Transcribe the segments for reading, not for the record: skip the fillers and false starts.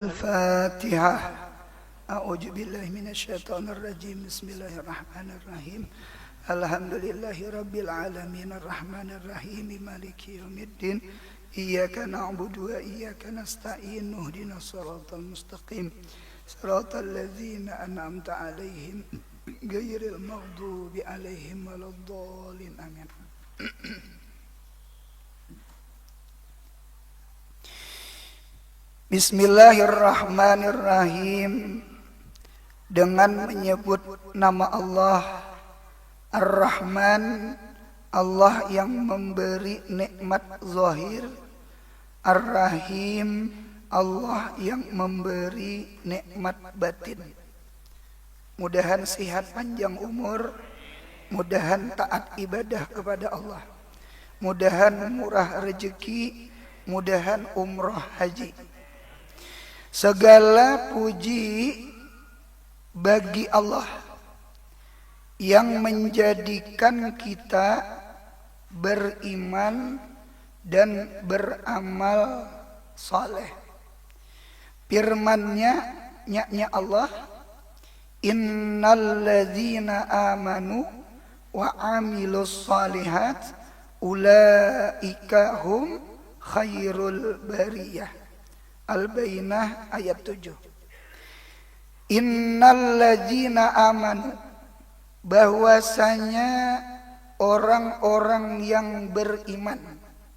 الفاتحة. أعوذ بالله من الشيطان الرجيم. بسم الله الرحمن الرحيم. الحمد لله رب العالمين الرحمن الرحيم مالك يوم الدين. إياك نعبد وإياك نستعين. اهدنا الصراط المستقيم صراط الذين أنعمت عليهم غير المغضوب عليهم ولا الضالين. آمين. Bismillahirrahmanirrahim. Dengan menyebut nama Allah Ar-Rahman, Allah yang memberi nikmat zahir, Ar-Rahim, Allah yang memberi nikmat batin. Mudahan sehat panjang umur, mudahan taat ibadah kepada Allah, mudahan murah rezeki, mudahan umroh haji. Segala puji bagi Allah yang menjadikan kita beriman dan beramal saleh. Firman-Nya Allah, innal ladzina amanu wa amilus shalihat ulaika hum khairul bariyah. Al-Bayyinah ayat 7. Innal ladzina amanu, bahwasanya orang-orang yang beriman,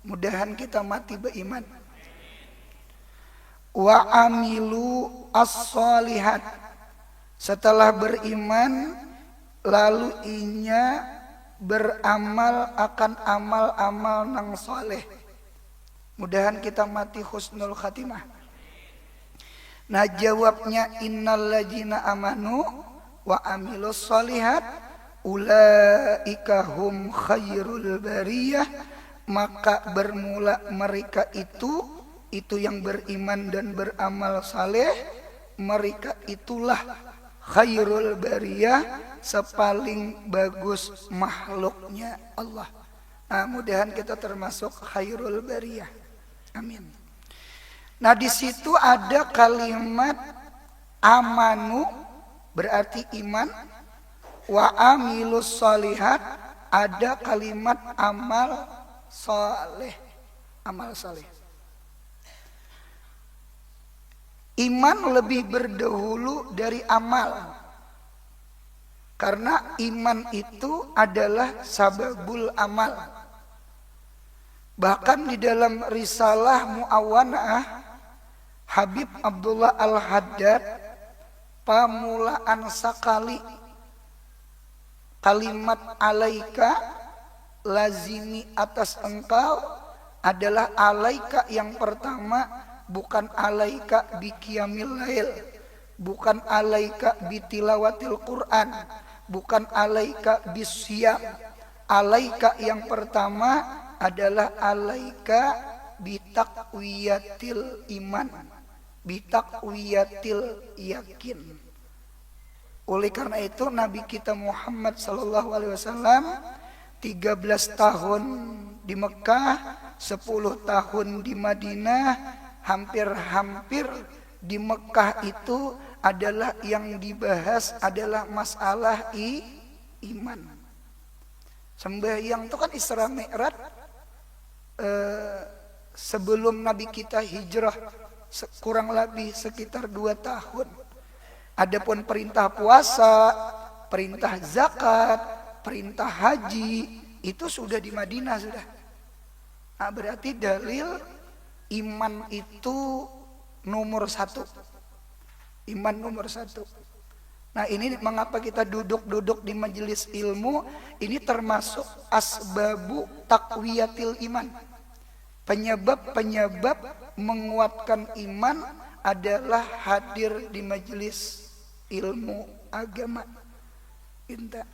mudahan kita mati beriman. Wa amilu as-shalihat, setelah beriman lalu inya beramal akan amal-amal nang saleh. Mudahan kita mati husnul khatimah. Nah jawabnya, innal ladzina amanu wa amilus shalihat ulaika hum khairul bariyah, maka bermula mereka itu yang beriman dan beramal saleh, mereka itulah khairul bariyah, sepaling bagus makhluknya Allah. Nah mudahan kita termasuk khairul bariyah. Amin. Nah di situ ada kalimat amanu berarti iman, wa amilus shalihat ada kalimat amal saleh, amal saleh. Iman lebih berdahulu dari amal, karena iman itu adalah sababul amal. Bahkan di dalam risalah Mu'awanah Habib Abdullah Al-Haddad, pamulaan sakali kalimat alaika, lazimi atas engkau, adalah alaika yang pertama, bukan alaika biqiyamil lail, bukan alaika bitilawatil Quran, bukan alaika bisyam. Alaika yang pertama adalah alaika bitaqwiyatil iman, bitaqwiyatil yakin. Oleh karena itu Nabi kita Muhammad sallallahu alaihi wasallam 13 tahun di Mekah, 10 tahun di Madinah, hampir-hampir di Mekah itu adalah yang dibahas adalah masalah iman. Sembahyang itu kan Isra Mi'raj sebelum Nabi kita hijrah kurang lebih sekitar 2 tahun. Adapun perintah puasa, perintah zakat, perintah haji itu sudah di Madinah sudah. Nah, berarti dalil iman itu nomor 1. Iman nomor 1. Nah ini mengapa kita duduk di majelis ilmu, ini termasuk asbabu taqwiyatil iman. Penyebab menguatkan iman adalah hadir di majelis ilmu agama. Inta.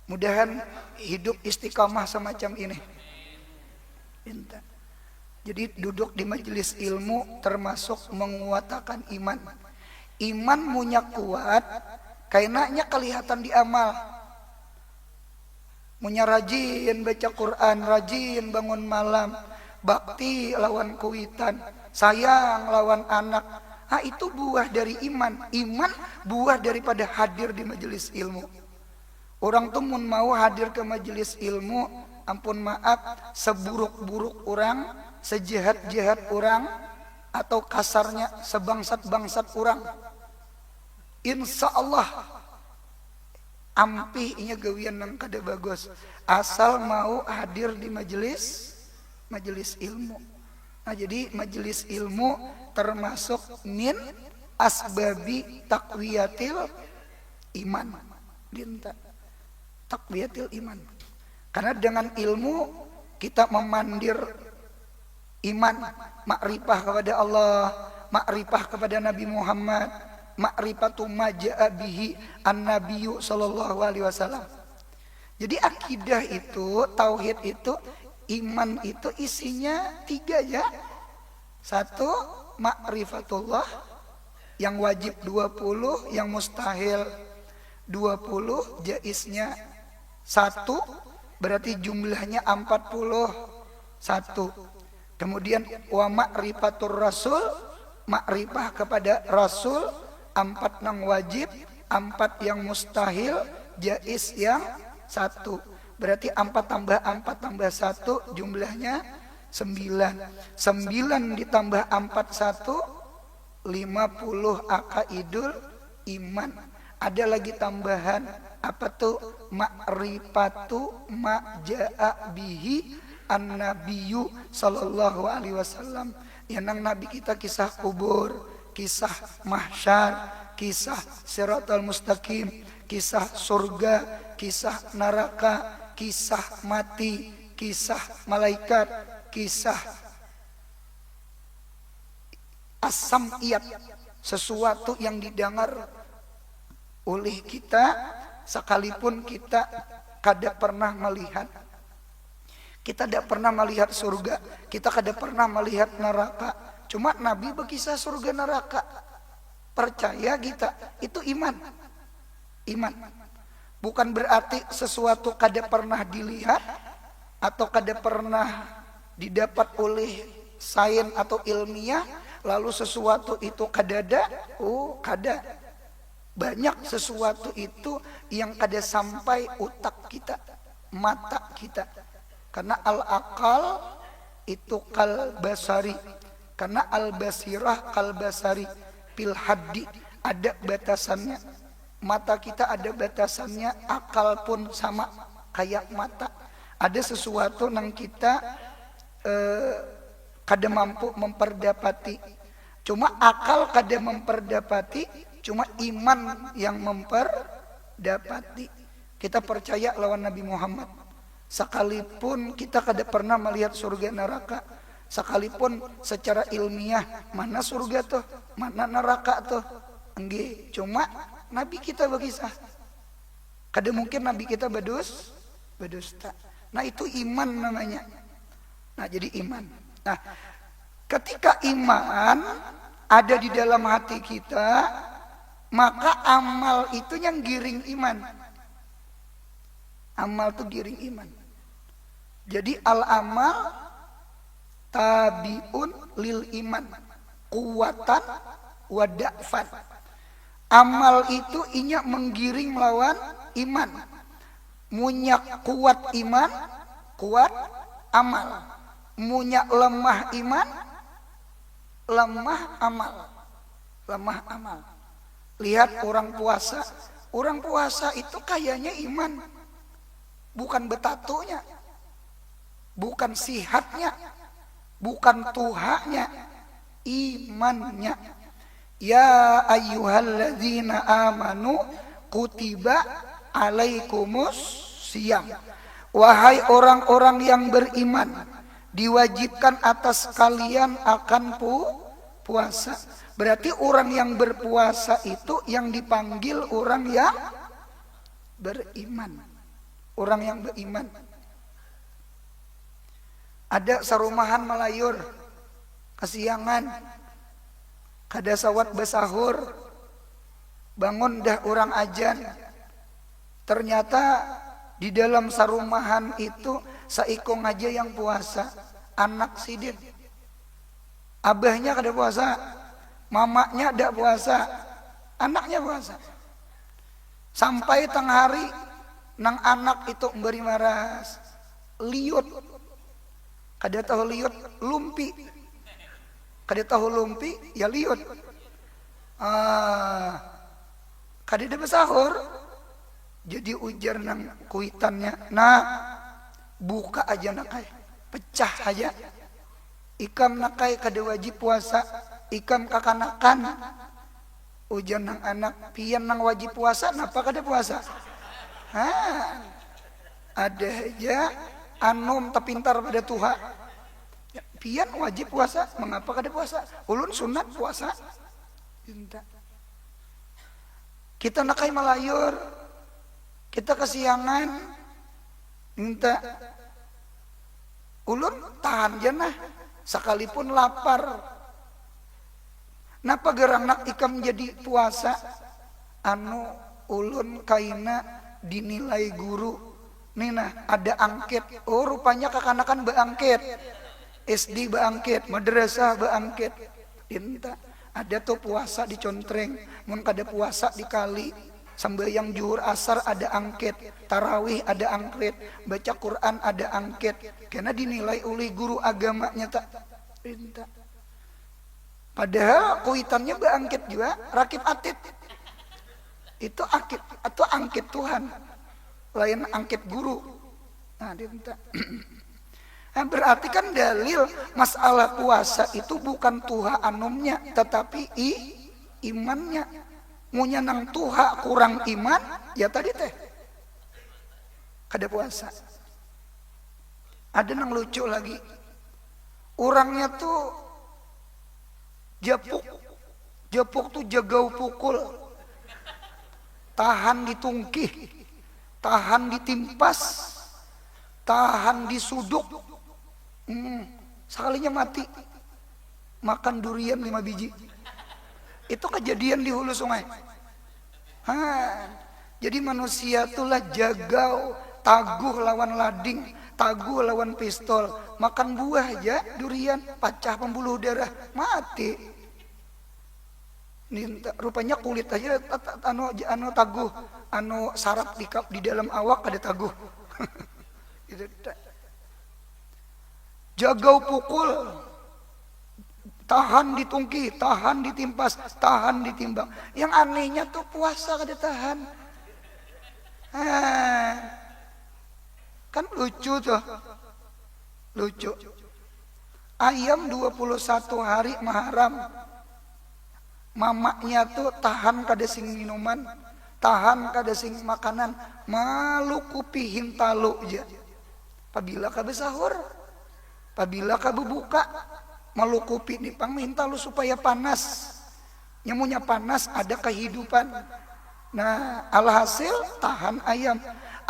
Mudahan hidup istiqamah semacam ini. Inta. Jadi duduk di majelis ilmu termasuk menguatkan iman. Iman munya kuat, kainanya kelihatan di amal. Munya rajin baca Quran, rajin bangun malam, bakti lawan kuitan, sayang lawan anak, Itu buah dari iman. Iman buah daripada hadir di majelis ilmu. Orang tuh mau hadir ke majelis ilmu, ampun maaf, seburuk-buruk orang, sejahat-jahat orang, atau kasarnya sebangsat-bangsat orang, insya Allah ampih inya gawian nang kada bagus, asal mau hadir di majelis ilmu. Nah, jadi majelis ilmu termasuk min asbabi takwiyatil iman. Dinta takwiyatil iman. Karena dengan ilmu kita memandir iman, makrifah kepada Allah, makrifah kepada Nabi Muhammad, makrifatu maja'a bihi an-nabiyyu sallallahu alaihi wasallam. Jadi akidah itu, tauhid itu, iman itu isinya 3 ya. 1, makrifatullah yang wajib 20, yang mustahil 20, jaiznya 1, berarti jumlahnya 41. Kemudian wa ma'rifatur rasul, makrifah kepada rasul, 4 yang wajib, 4 yang mustahil, jaiz yang 1. Berarti 4 tambah 4 tambah 1 jumlahnya 9. 9 ditambah 41, 50 akaidul iman. Ada lagi tambahan, apa tuh? Ma'rifatu maja'a bihi an-nabiyyu sallallahu alaihi wasallam. Yang Nabi kita kisah kubur, kisah mahsyar, kisah siratal mustaqim, kisah surga, kisah neraka, kisah mati, kisah malaikat, kisah as-sam'iyat, sesuatu yang didengar oleh kita sekalipun kita kada pernah melihat. Kita tidak pernah melihat surga, kita kada pernah melihat neraka. Cuma Nabi berkisah surga neraka. Percaya kita, itu iman. Iman. Bukan berarti sesuatu kada pernah dilihat atau kada pernah didapat oleh sains atau ilmiah, lalu sesuatu itu kada ada. Kada. Banyak sesuatu itu yang kada sampai otak kita, mata kita. Karena al-akal itu kal basari, karena al-basirah kal basari, fil haddi, ada batasannya. Mata kita ada batasannya, akal pun sama kayak mata. Ada sesuatu yang kita kada mampu memperdapati. Cuma akal kada memperdapati, cuma iman yang memperdapati. Kita percaya lawan Nabi Muhammad. Sekalipun kita kada pernah melihat surga neraka, sekalipun secara ilmiah mana surga tuh, mana neraka tuh, enggak. Cuma Nabi kita berkisah. Kada mungkin Nabi kita berdusta. Nah, itu iman namanya. Nah, jadi iman. Nah, ketika iman ada di dalam hati kita, maka amal itu yang giring iman. Amal itu giring iman. Jadi al-amal tabiun lil iman, kuwatan wa da'fan. Amal itu inya menggiring melawan iman. Munyak kuat iman, kuat amal. Munyak lemah iman, lemah amal. Lemah amal. Lihat orang puasa. Orang puasa itu kayaknya iman. Bukan betatunya, bukan sihatnya, bukan tuhanya, imannya. Ya ayyuhalladzina amanu kutiba alaikumus siyam. Wahai orang-orang yang beriman, diwajibkan atas kalian akan puasa. Berarti orang yang berpuasa itu yang dipanggil orang yang beriman. Orang yang beriman. Ada sarumahan melayur kesiangan, kada sawat besahur, bangun dah orang ajan. Ternyata di dalam sarumahan itu saikong aja yang puasa, anak sidin. Abahnya kada puasa, mamanya ada puasa, anaknya puasa. Sampai tengah hari nang anak itu beri maras liut. Kada tahu liut lumpi. Kada tahu lumpi ya liut. Kada ada besahur. Jadi ujar nang kuitannya, nah buka aja nakai, pecah aja. Ikam nakai kada wajib puasa, ikam kakanakan. Ujar nang anak, pian nang wajib puasa, napa kada puasa? Ada aja anom terpintar pada Tuhan. Ya, pian wajib puasa, mengapa kada puasa? Ulun sunat puasa. Kita nakai malayur, kita kesiangan, minta ulun tahan jenah, sekalipun lapar. Napa gerang nak ikam jadi puasa? Anu ulun kaina dinilai guru. Nina ada angket. Oh rupanya kakanakan beangket. SD beangket, madrasah beangket. Dinta ada tuh puasa di contreng, mun kada puasa di kali. Sembahyang zuhur asar ada angket, tarawih ada angket, baca Quran ada angket. Karena dinilai oleh guru agamanya tak. Dinta. Padahal kuitannya beangket juga, rakib atid. Itu angket atau angket Tuhan, lain angket guru. Nah, dinta. Nah, berarti kan dalil masalah puasa itu bukan tuha anomnya, tetapi imannya. Munya nang tuha kurang iman, ya tadi teh kada puasa. Ada nang lucu lagi, orangnya tuh Japuk tuh jagau pukul, tahan ditungkih, tahan ditimpas, tahan disuduk, sekalinya mati. Makan durian 5 biji. Itu kejadian di hulu sungai. Jadi manusia itulah jagau, taguh lawan lading, taguh lawan pistol. Makan buah aja durian, pecah pembuluh darah, mati. Rupanya kulit aja anu taguh, anu saraf di dalam awak ada taguh. Jagau pukul, tahan ditungki, tahan ditimpas, tahan ditimbang. Yang anehnya tuh puasa kada tahan. Kan lucu tuh, lucu. Ayam 21 hari Muharram, mamanya tuh tahan kada sing minuman, tahan kada sing makanan, malu kupi hintalu aja. Pabila kabe sahur, pabila kabe buka, malu kupi nih pang hintalu supaya panas. Nyamunya panas ada kehidupan. Nah, alhasil tahan ayam.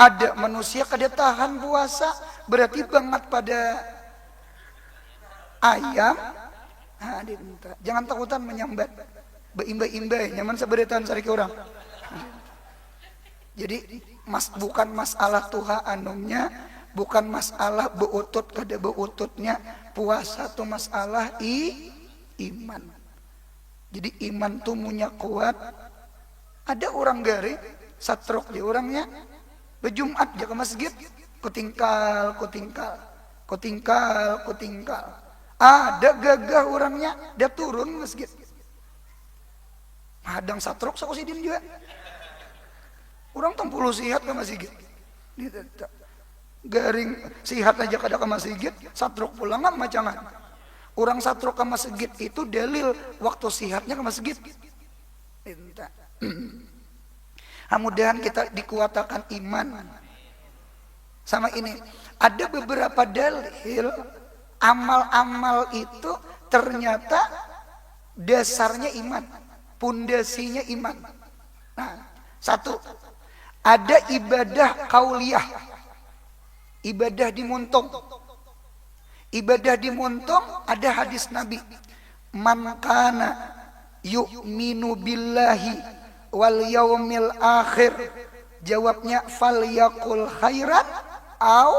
Ada manusia kada tahan puasa, berarti banget pada ayam. Nah, jangan takutan menyambat. Beimbai-imbai, nyaman seberetan sari ke orang. Jadi bukan masalah tuha anomnya, bukan masalah beutut kada beututnya. Puasa tuh masalah iman. Jadi iman tuh punya kuat. Ada orang garing, satrok dia orangnya, bejumat dia ke masjid, kutingkal. Ada gagah orangnya, dia turun masjid. Hadang satrok sakusidin juga. Orang tempuluh sihat ke masjid. Garing sihat aja kada ke masjid, satrok pulang nggak macangan. Orang satrok ke masjid itu dalil waktu sihatnya ke masjid. Mudah-mudahan kita dikuatakan iman. Sama ini, ada beberapa dalil amal-amal itu ternyata dasarnya iman, pondasinya iman. Nah, satu, ada ibadah kauliyah, ibadah di muntung. Ibadah di muntung ada hadis Nabi, man kana yu'minu billahi wal yaumil akhir, jawabnya fal yaqul khairan au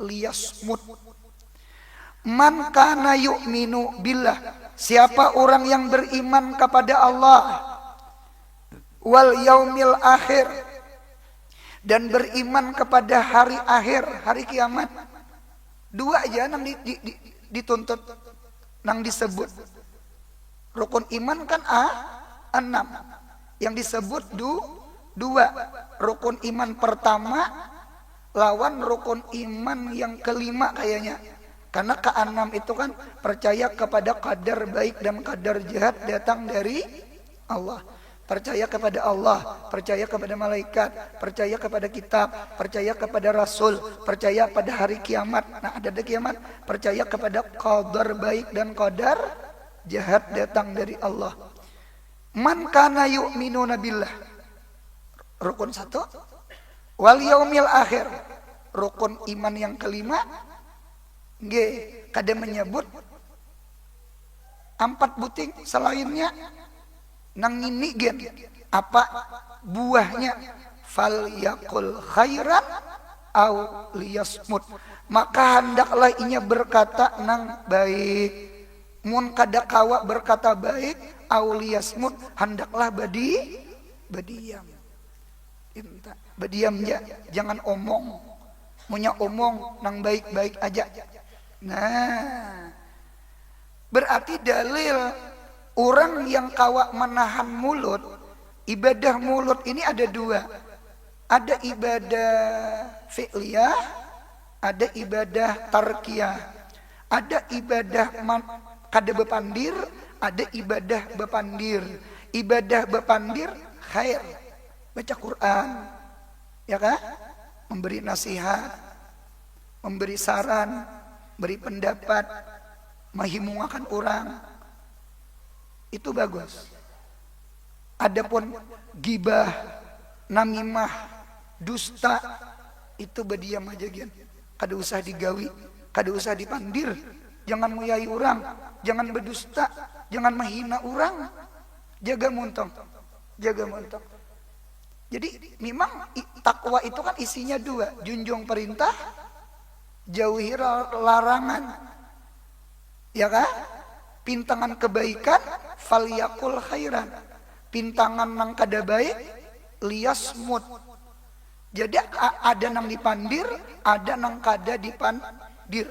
liyasmut. Man kana yu'minu billah, siapa orang yang beriman kepada Allah wal yaumil akhir, dan beriman kepada hari akhir, hari kiamat. Dua aja nang dituntut, nang disebut. Rukun iman kan 6. Yang disebut dua. Rukun iman pertama lawan rukun iman yang kelima kayaknya. Karena ke-6 itu kan percaya kepada qadar baik dan qadar jahat datang dari Allah. Percaya kepada Allah, percaya kepada malaikat, percaya kepada kitab, percaya kepada rasul, percaya pada hari kiamat. Nah, ada kiamat, percaya kepada qadar baik dan qadar jahat datang dari Allah. Man kana yu'minuna billah. Rukun 1. Wal yaumil akhir. Rukun iman yang kelima. Kada menyebut 4 buting selainnya. Nang ini gen apa buahnya, fal yakul khairan au liyasmut, maka hendaklah inya berkata nang baik, mun kada kawa berkata baik, au liyasmut hendaklah badiam. Badiam ya, jangan omong. Munya omong nang baik-baik aja. Nah, berarti dalil orang yang kawa menahan mulut, ibadah mulut ini ada 2. Ada ibadah fi'liyah, ada ibadah tarkiyah. Ada ibadah kada bepandir, ada ibadah bepandir. Ibadah bepandir khair, baca Quran, ya kan? Memberi nasihat, memberi saran, beri pendapat, menghimungakan orang. Itu bagus. Adapun gibah, namimah, dusta, itu berdiam aja gen. Kada usah digawi, kada usah dipandir. Jangan muyai orang, jangan berdusta, jangan menghina orang. Jaga muntong, jaga muntong. Jadi memang takwa itu kan isinya 2, junjung perintah, jauhi larangan. Ya kan? Pintangan kebaikan, falyakul khairan. Pintangan nang kada baik, liyasmut. Jadi ada nang dipandir, ada nang kada dipandir.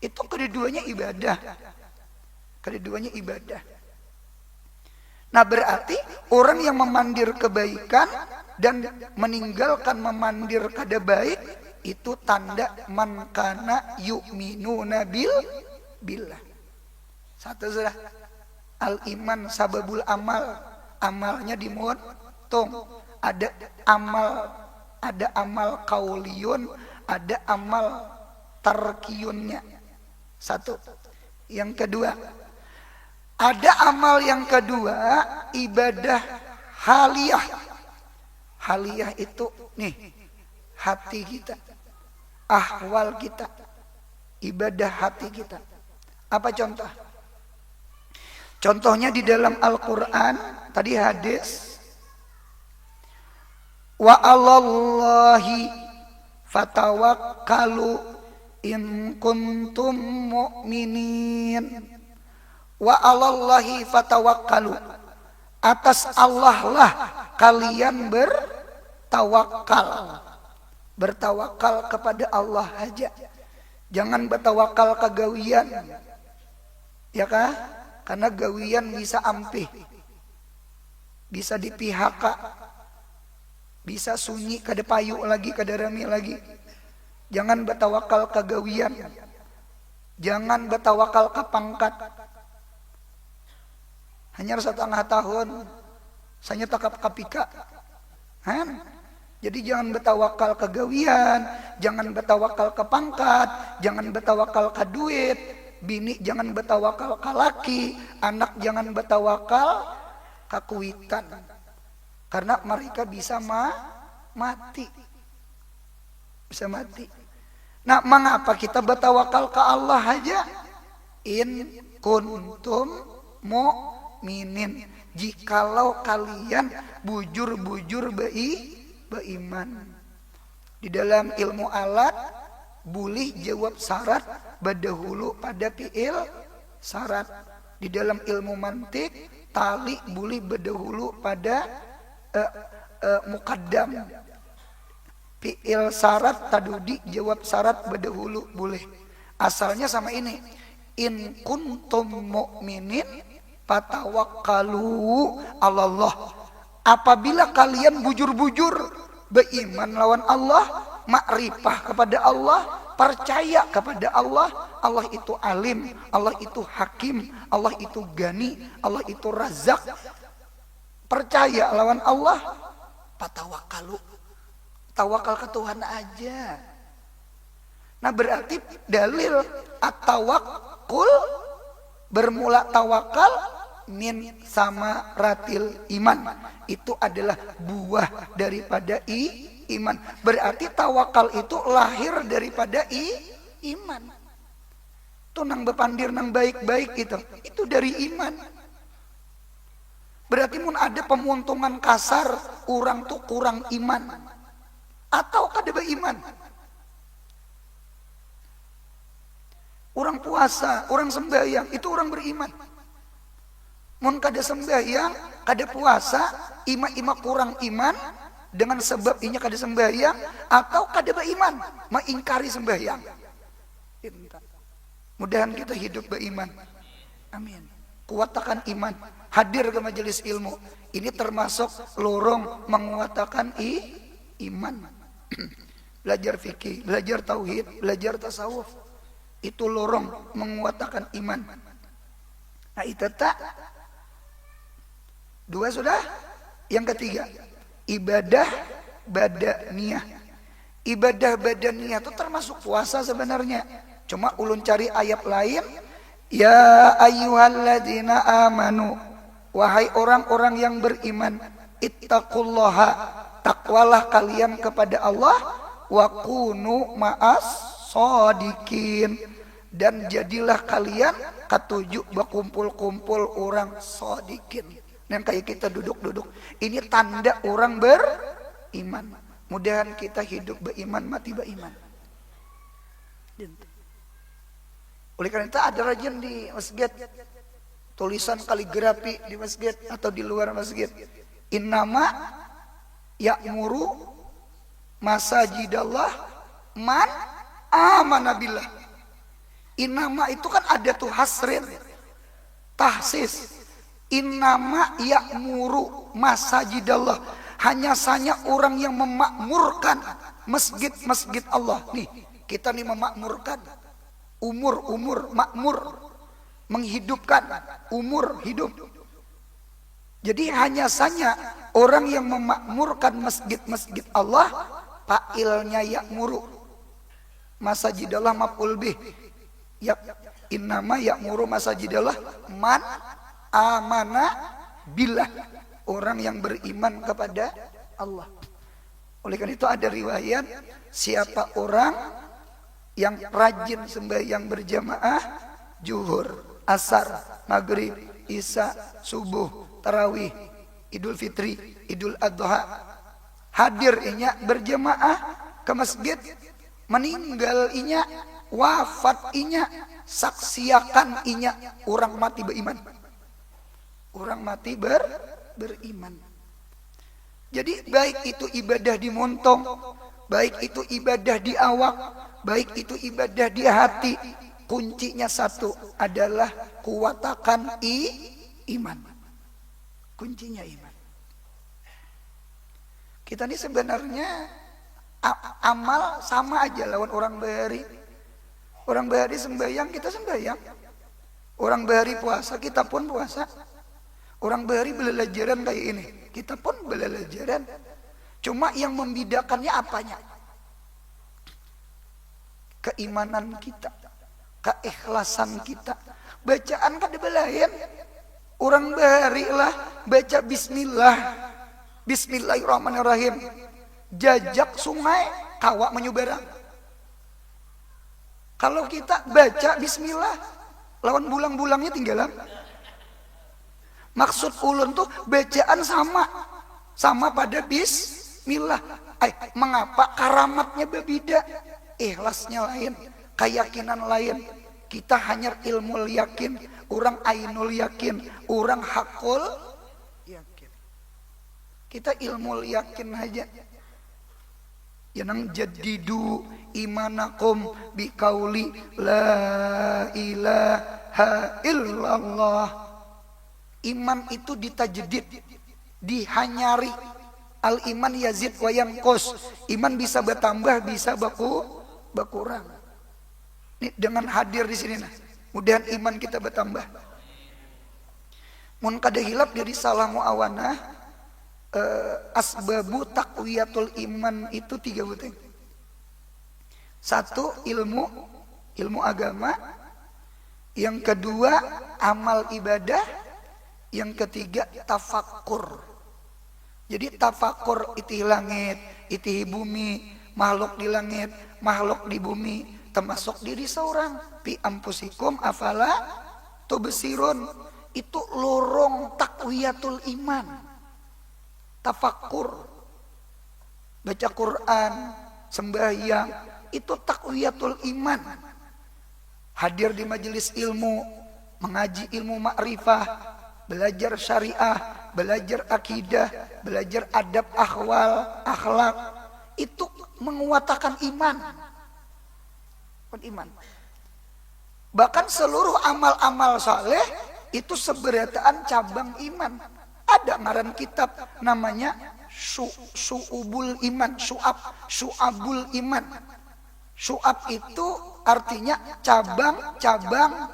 Itu keduanya ibadah. Keduanya ibadah. Nah, berarti orang yang memandir kebaikan dan meninggalkan memandir kada baik, itu tanda man kana yu'minuna billah. 1 sudah. Al-iman sababul amal. Amalnya dimotong. Ada amal qauliyun, ada amal tarkiyunnya. 1. Yang kedua, ada amal yang kedua, ibadah haliyah. Haliyah itu nih, hati kita, ahwal kita, ibadah hati kita. Apa contoh? Contohnya di dalam Al-Quran, tadi hadis, wa 'alallahi fatawakkalu in kuntum mu'minin. Wa 'alallahi fatawakkalu, atas Allah lah kalian bertawakal. Bertawakal kepada Allah aja. Jangan bertawakal ke gawian. Ya kah? Karena gawian bisa ampih, bisa di-PHK, bisa sunyi kada payu lagi, kada rami lagi. Jangan bertawakal ke gawian. Jangan bertawakal ke pangkat. Hanya 1,5 tahun saya takap kapika. Jadi jangan bertawakal ke gawian, jangan bertawakal ke pangkat, jangan bertawakal ke duit. Bini jangan bertawakal ke laki, anak jangan bertawakal ke kuitan. Karena mereka bisa mati. Bisa mati. Nah, mengapa kita bertawakal ke Allah aja? In kuntum mu'minin. Jikalau kalian bujur-bujur beriman. Di dalam ilmu alat, boleh jawab syarat berdahulu pada fi'il syarat. Di dalam ilmu mantik, tali boleh berdahulu pada mukaddam. Fi'il syarat tadudi jawab syarat berdahulu boleh. Asalnya sama ini. In kuntum mu'minin fatawakkalu 'alallah. Apabila kalian bujur-bujur beriman lawan Allah, makrifah kepada Allah, percaya kepada Allah, Allah itu alim, Allah itu hakim, Allah itu gani, Allah itu razak. Percaya lawan Allah, fatawakkalu. Tawakal ke Tuhan aja. Nah berarti dalil at-tawakkul bermula tawakal min sama ratil iman. Itu adalah buah daripada iman. Berarti tawakal itu lahir daripada iman. Itu nang bepandir nang baik-baik itu dari iman. Berarti mun ada pemuntungan kasar, orang tuh kurang iman. Atau kada beriman. Orang puasa, orang sembahyang, itu orang beriman. Mun kada sembahyang, kada puasa, ima kurang iman, dengan sebab inya kada sembahyang, atau kada beriman, mengingkari sembahyang. Mudahan kita hidup beriman. Amin. Kuatakan iman, hadir ke majelis ilmu. Ini termasuk lorong menguatakan iman. Belajar fikih, belajar tauhid, belajar tasawuf. Itu lorong menguatkan iman. Nah itu tak. Dua sudah. Yang ketiga, ibadah badaniyah. Ibadah badaniyah itu termasuk puasa sebenarnya. Cuma ulun cari ayat lain. Ya ayyuhalladzina amanu. Wahai orang-orang yang beriman, ittaqullaha, takwalah kalian kepada Allah, wa kunu ma'as shodikin, dan jadilah kalian ketujuh berkumpul-kumpul orang shodikin. Dan kayak kita duduk-duduk, ini tanda orang beriman. Mudahan kita hidup beriman, mati beriman. Oleh karena itu ada rajin di masjid, tulisan kaligrafi di masjid atau di luar masjid. Innama ya'muru masajidallah man amana billah. Innama itu kan ada tuh hasrin, tahsis. Innama ya'muru masajidallah, hanya saja orang yang memakmurkan masjid-masjid Allah. Nih, kita nih memakmurkan. Umur makmur, menghidupkan umur hidup. Jadi hanya saja orang yang memakmurkan masjid-masjid Allah, fa'ilnya ya'muru. Masajidallah maf'ul bih. Ya, innama ya'muru masajidallah man amana billah, orang yang beriman kepada Allah. Oleh karena itu ada riwayat, siapa orang yang rajin sembahyang berjamaah, zuhur, asar, maghrib, isya, subuh, tarawih, idul fitri, idul adha, hadir inya berjamaah ke masjid, meninggal inya, wafat inya, saksiakan inya, orang mati beriman. Orang mati beriman. Jadi baik itu ibadah di montong, baik itu ibadah di awak, baik itu ibadah di hati, kuncinya satu adalah kuatakan iman. Kuncinya iman. Kita ini sebenarnya amal sama aja lawan orang bahari. Orang bahari sembahyang, kita sembahyang. Orang bahari puasa, kita pun puasa. Orang bahari belajaran kayak ini, kita pun belajaran. Cuma yang membedakannya apanya? Keimanan kita, keikhlasan kita. Bacaan kan dibelain. Orang bahari lah baca bismillah, bismillahirrahmanirrahim, jajak sungai kawak menyubarang. Kalau kita baca bismillah, lawan bulang-bulangnya tinggalan. Maksud ulun tuh bacaan sama pada bismillah. Mengapa karamatnya berbeda? Ikhlasnya lain, keyakinan lain. Kita hanya ilmu yakin, orang ainul yakin, orang hakul yakin. Kita ilmu yakin aja. Yang jadidu imanakum biqauli la ilaha illallah. Iman itu ditajdid, dihanyari. Al iman yazid wa yanqus. Iman bisa bertambah, bisa berkurang. Ini dengan hadir di sini nah. Mudahan iman kita bertambah. Mun kada hilap dari salah muawanah. Asbabu taqwiyatul iman itu 3 penting. 1 ilmu agama, yang kedua amal ibadah, yang ketiga tafakkur. Jadi tafakkur iti langit, iti bumi, makhluk di langit, makhluk di bumi, termasuk diri seorang. Fi ampusikum afala tubsirun. Itu lorong taqwiyatul iman. Tafakkur, baca Quran, sembahyang, itu taqwiyatul iman. Hadir di majelis ilmu, mengaji ilmu ma'rifah, belajar syariah, belajar akidah, belajar adab ahwal, akhlak, itu menguatkan iman. Bahkan seluruh amal-amal saleh itu seberataan cabang iman. Ada ngaran kitab namanya Syu'abul Iman, Syu'abul Iman. Syu'ab itu artinya cabang-cabang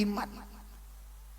iman.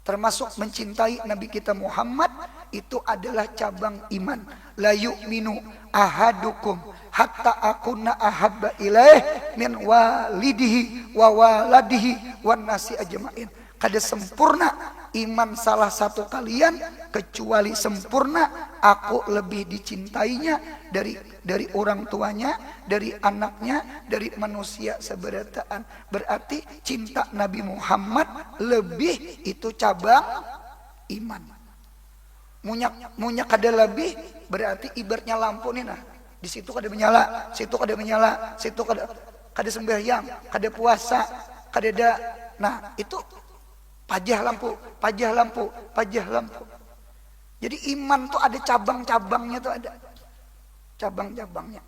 Termasuk mencintai Nabi kita Muhammad itu adalah cabang iman. La yu'minu ahadukum hatta akuna ahabba ilaih min walidihi wa waladihi wan nasi ajma'in. Kada sempurna iman salah satu kalian kecuali sempurna aku lebih dicintainya dari orang tuanya, dari anaknya, dari manusia seberataan. Berarti cinta Nabi Muhammad lebih itu cabang iman. Munyak kada lebih berarti ibaratnya lampu nih nah. Di situ kada menyala, situ kada menyala, situ kada sembahyang, kada puasa, kada ada. Nah, itu pajah lampu. Jadi iman tuh ada cabang-cabangnya tuh ada. Cabang-cabangnya.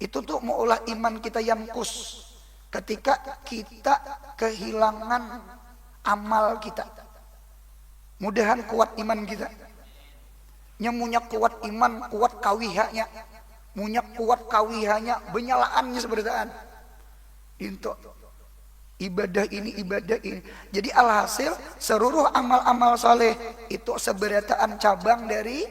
Itu tuh maulah iman kita yang kus. Ketika kita kehilangan amal kita. Mudahan kuat iman kita. Nyamunya kuat iman, kuat kawihanya. Munya kuat kawihanya, benyalaannya seberataan. Itu ibadah ini. Jadi alhasil seluruh amal-amal soleh itu seberataan cabang dari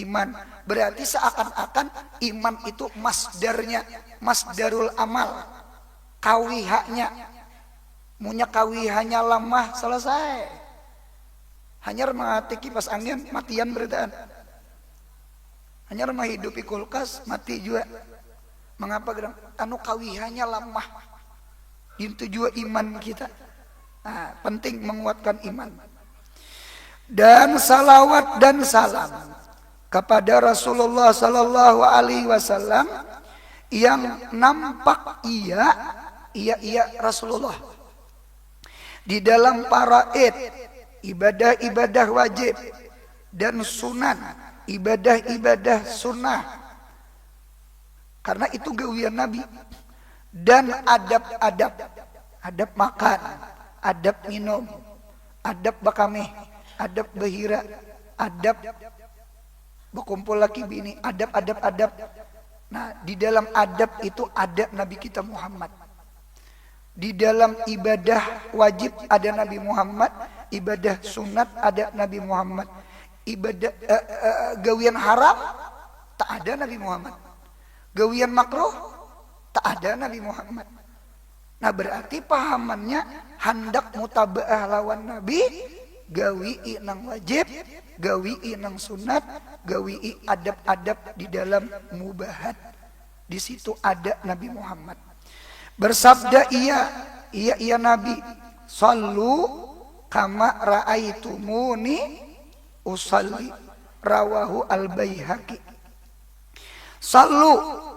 iman. Berarti seakan-akan iman itu masdarnya, masdarul amal, kawihanya. Munya kawihanya lemah selesai. Hanya mati kipas angin matian berataan. Hanya rumah hidupi kulkas mati juga. Mengapa gerang? Anu kawihanya lemah. Itu juga iman kita. Nah, penting menguatkan iman. Dan salawat dan salam kepada Rasulullah sallallahu alaihi wasallam yang nampak iya Rasulullah di dalam faraid, ibadah-ibadah wajib dan sunan, ibadah-ibadah sunnah. Karena itu gawian Nabi. Dan adab makan, adab minum, adab bakameh, adab bahira, adab berkumpul laki bini, adab. Nah, di dalam adab itu ada Nabi kita Muhammad. Di dalam ibadah wajib ada Nabi Muhammad, ibadah sunat ada Nabi Muhammad, ibadah gawian haram tak ada Nabi Muhammad, gawian makruh tak ada Nabi Muhammad. Nah, berarti pahamannya hendak mutaba'ah lawan Nabi, gawi nang wajib, gawi nang sunat, gawi adab-adab di dalam mubahat. Di situ ada Nabi Muhammad. Bersabda iya Nabi, sallu kama ra'aitumuni usalli, rawahu al-Baihaqi. Sallu,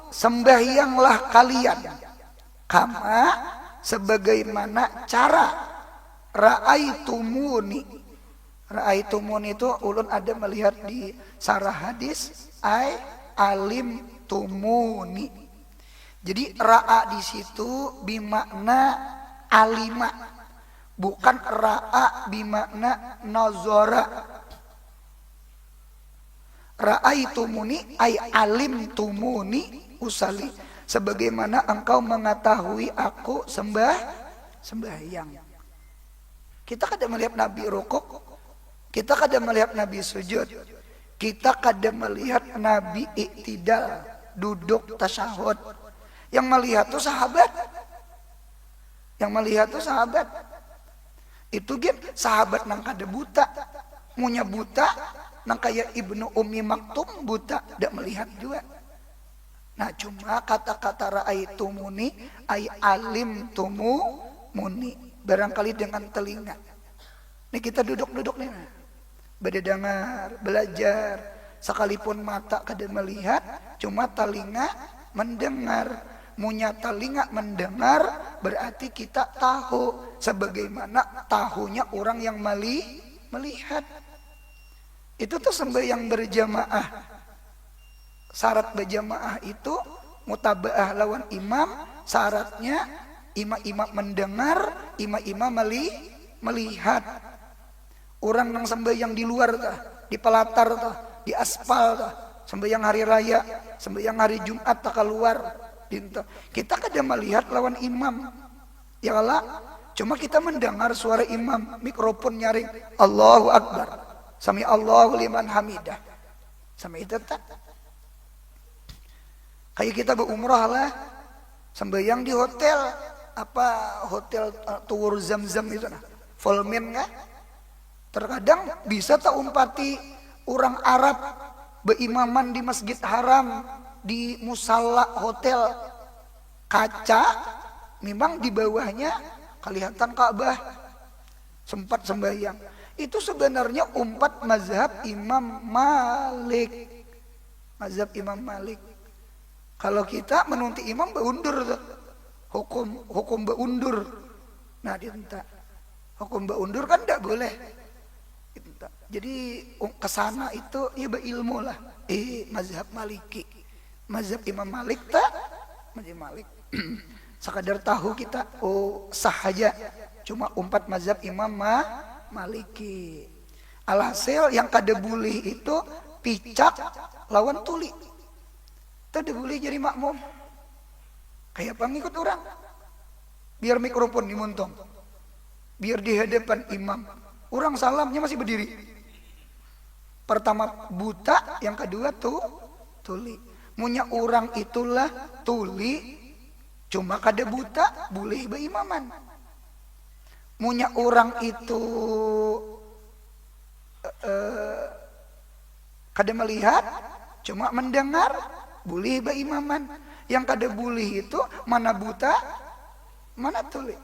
sembahyanglah kalian kama sebagaimana cara Ra'aitumuni. Ra'aitumuni itu ulun ada melihat di sarah hadis ai alim tumuni. Jadi ra'a di situ bimakna alima, bukan ra'a bimakna nazara. Ra'aitumuni ai alim tumuni usalli, sebagaimana engkau mengetahui aku sembahyang. Kita kadang melihat Nabi rukuk, kita kadang melihat Nabi sujud, kita kadang melihat Nabi iktidal, duduk tasyahud. Yang melihat tuh sahabat. Yang melihat tuh sahabat. Itu gen sahabat nang kada buta, munya buta, nang kayak Ibnu Ummi Maktum buta, dak melihat juga. Nah cuma kata-kata ra'aitumuni ay alim tumuni, barangkali dengan telinga. Nih kita duduk-duduk nih, berdengar, belajar, sekalipun mata kada melihat, cuma telinga mendengar. Munya telinga mendengar berarti kita tahu, sebagaimana tahunya orang yang melihat. Itu tuh sembahyang berjamaah. Syarat berjamaah itu mutabaah lawan imam. Syaratnya imam mendengar, imam melihat. Orang yang sembahyang di luar tuh, di pelatar tuh, di aspal tuh, sembahyang hari raya, sembahyang hari Jumat tak keluar. Kita kadang melihat lawan imam, ya Allah. Cuma kita mendengar suara imam, mikrofon nyaring, Allahu Akbar, sami Allahu liman hamidah, sama itu tak. Kayak kita berumrah lah, sembahyang di hotel, hotel Tower Zam-Zam itu nah, Volmen kan. Terkadang bisa tak umpati orang Arab berimaman di Masjid Haram, di musalla hotel, kaca memang di bawahnya kelihatan Ka'bah, sempat sembahyang. Itu sebenarnya umpat mazhab Imam Malik. Mazhab Imam Malik. Kalau kita menunti imam beundur, hukum beundur. Nah dinta hukum beundur kan tidak boleh. Jadi kesana itu ya berilmu lah. Mazhab Maliki, mazhab Imam Malik tak, mazhab Malik. Sekadar tahu kita, sah aja. Cuma umpat mazhab Imam Maliki. Alhasil yang kada boleh itu picak lawan tuli. Tidak boleh jadi makmum. Kayak pengikut orang. Biar mikrofon dimuntong, biar di hadapan imam. Orang salamnya masih berdiri. Pertama buta, yang kedua tuli. Munya orang itulah tuli, cuma kada buta, boleh berimaman. Munya orang itu kada melihat, cuma mendengar, boleh berimaman. Yang kada boleh itu mana buta, mana tuli.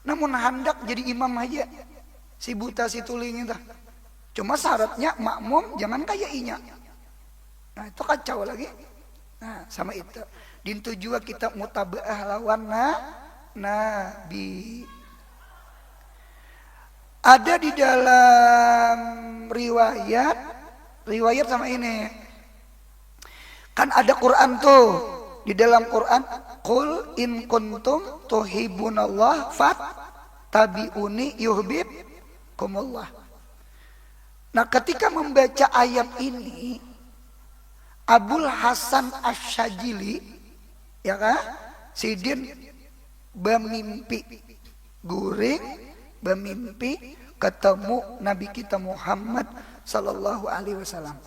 Namun hendak jadi imam aja, si buta si tuling itu. Cuma syaratnya makmum jangan kayak inya. Nah itu kacau lagi. Nah sama itu. Dintu juga kita mutabaah lawan Nabi. Ada di dalam riwayat sama ini. Kan ada Quran tuh. Di dalam Quran, qul in kuntum tuhibbunallah fattabi'uni yuhibbukumullah. Nah, ketika membaca ayat ini, Abul Hasan Asy-Syadzili, ya kan, sidin bermimpi guring, bermimpi ketemu Nabi kita Muhammad sallallahu alaihi wasallam.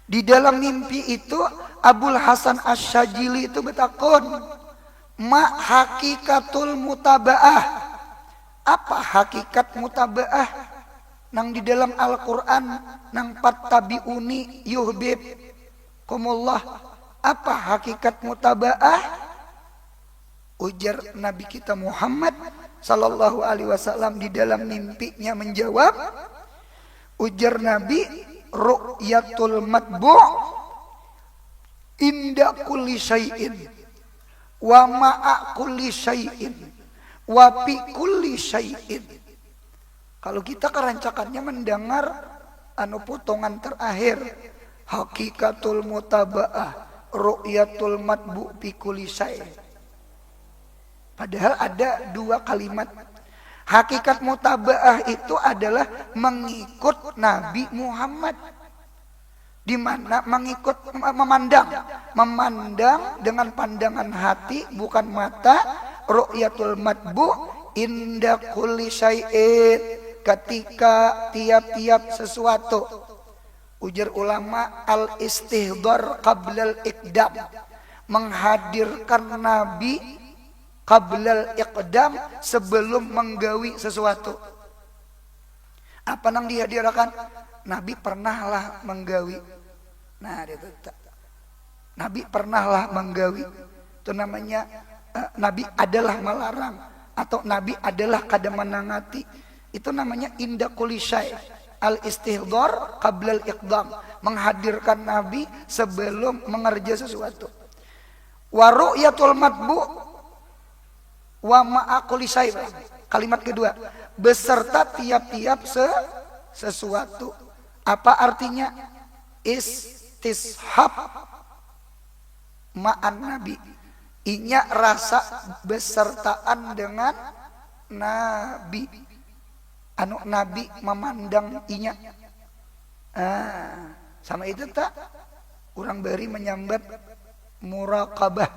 Di dalam mimpi itu Abul Hasan Asy-Syadzili itu bertakon, ma hakikatul mutabaah? Apa hakikat mutabaah? Nang di dalam Al-Quran nang fattabi'uni yuhibbukumullah. Apa hakikat mutabaah? Ujar Nabi kita Muhammad sallallahu alaihi wasallam di dalam mimpinya menjawab, ujar Nabi, ru'yatul matbu' inda kulli syai'in wa ma'a kulli syai'in wa fi kulli syai'in. Kalau kita kerancakannya mendengar potongan terakhir, hakikatul mutaba'ah ru'yatul matbu fi kulli syai'. Padahal ada dua kalimat. Hakikat mutaba'ah itu adalah mengikut Nabi Muhammad. Di mana mengikut, memandang dengan pandangan hati bukan mata. Ru'yatul matbu inda kulli syai'in, ketika tiap-tiap sesuatu. Ujar ulama, al istihdar qablal iqdam, menghadirkan Nabi qablal iqdam, sebelum menggawi sesuatu. Apa yang dihadirkan? Nabi pernahlah menggawi. Nah, itu Nabi pernahlah menggawi. Itu namanya Nabi adalah melarang, atau Nabi adalah kada menangati. Itu namanya inda kulli syai', al istihdar qablal iqdam, menghadirkan Nabi sebelum mengerja sesuatu. Wa ru'yatul matbu wa ma'a kulli syai'. Kalimat kedua, beserta tiap-tiap sesuatu. Apa artinya? Istishab ma'an Nabi, inya rasa besertaan dengan Nabi. Nabi memandang inya. Sama itu tak? Orang bari menyambat muraqabah,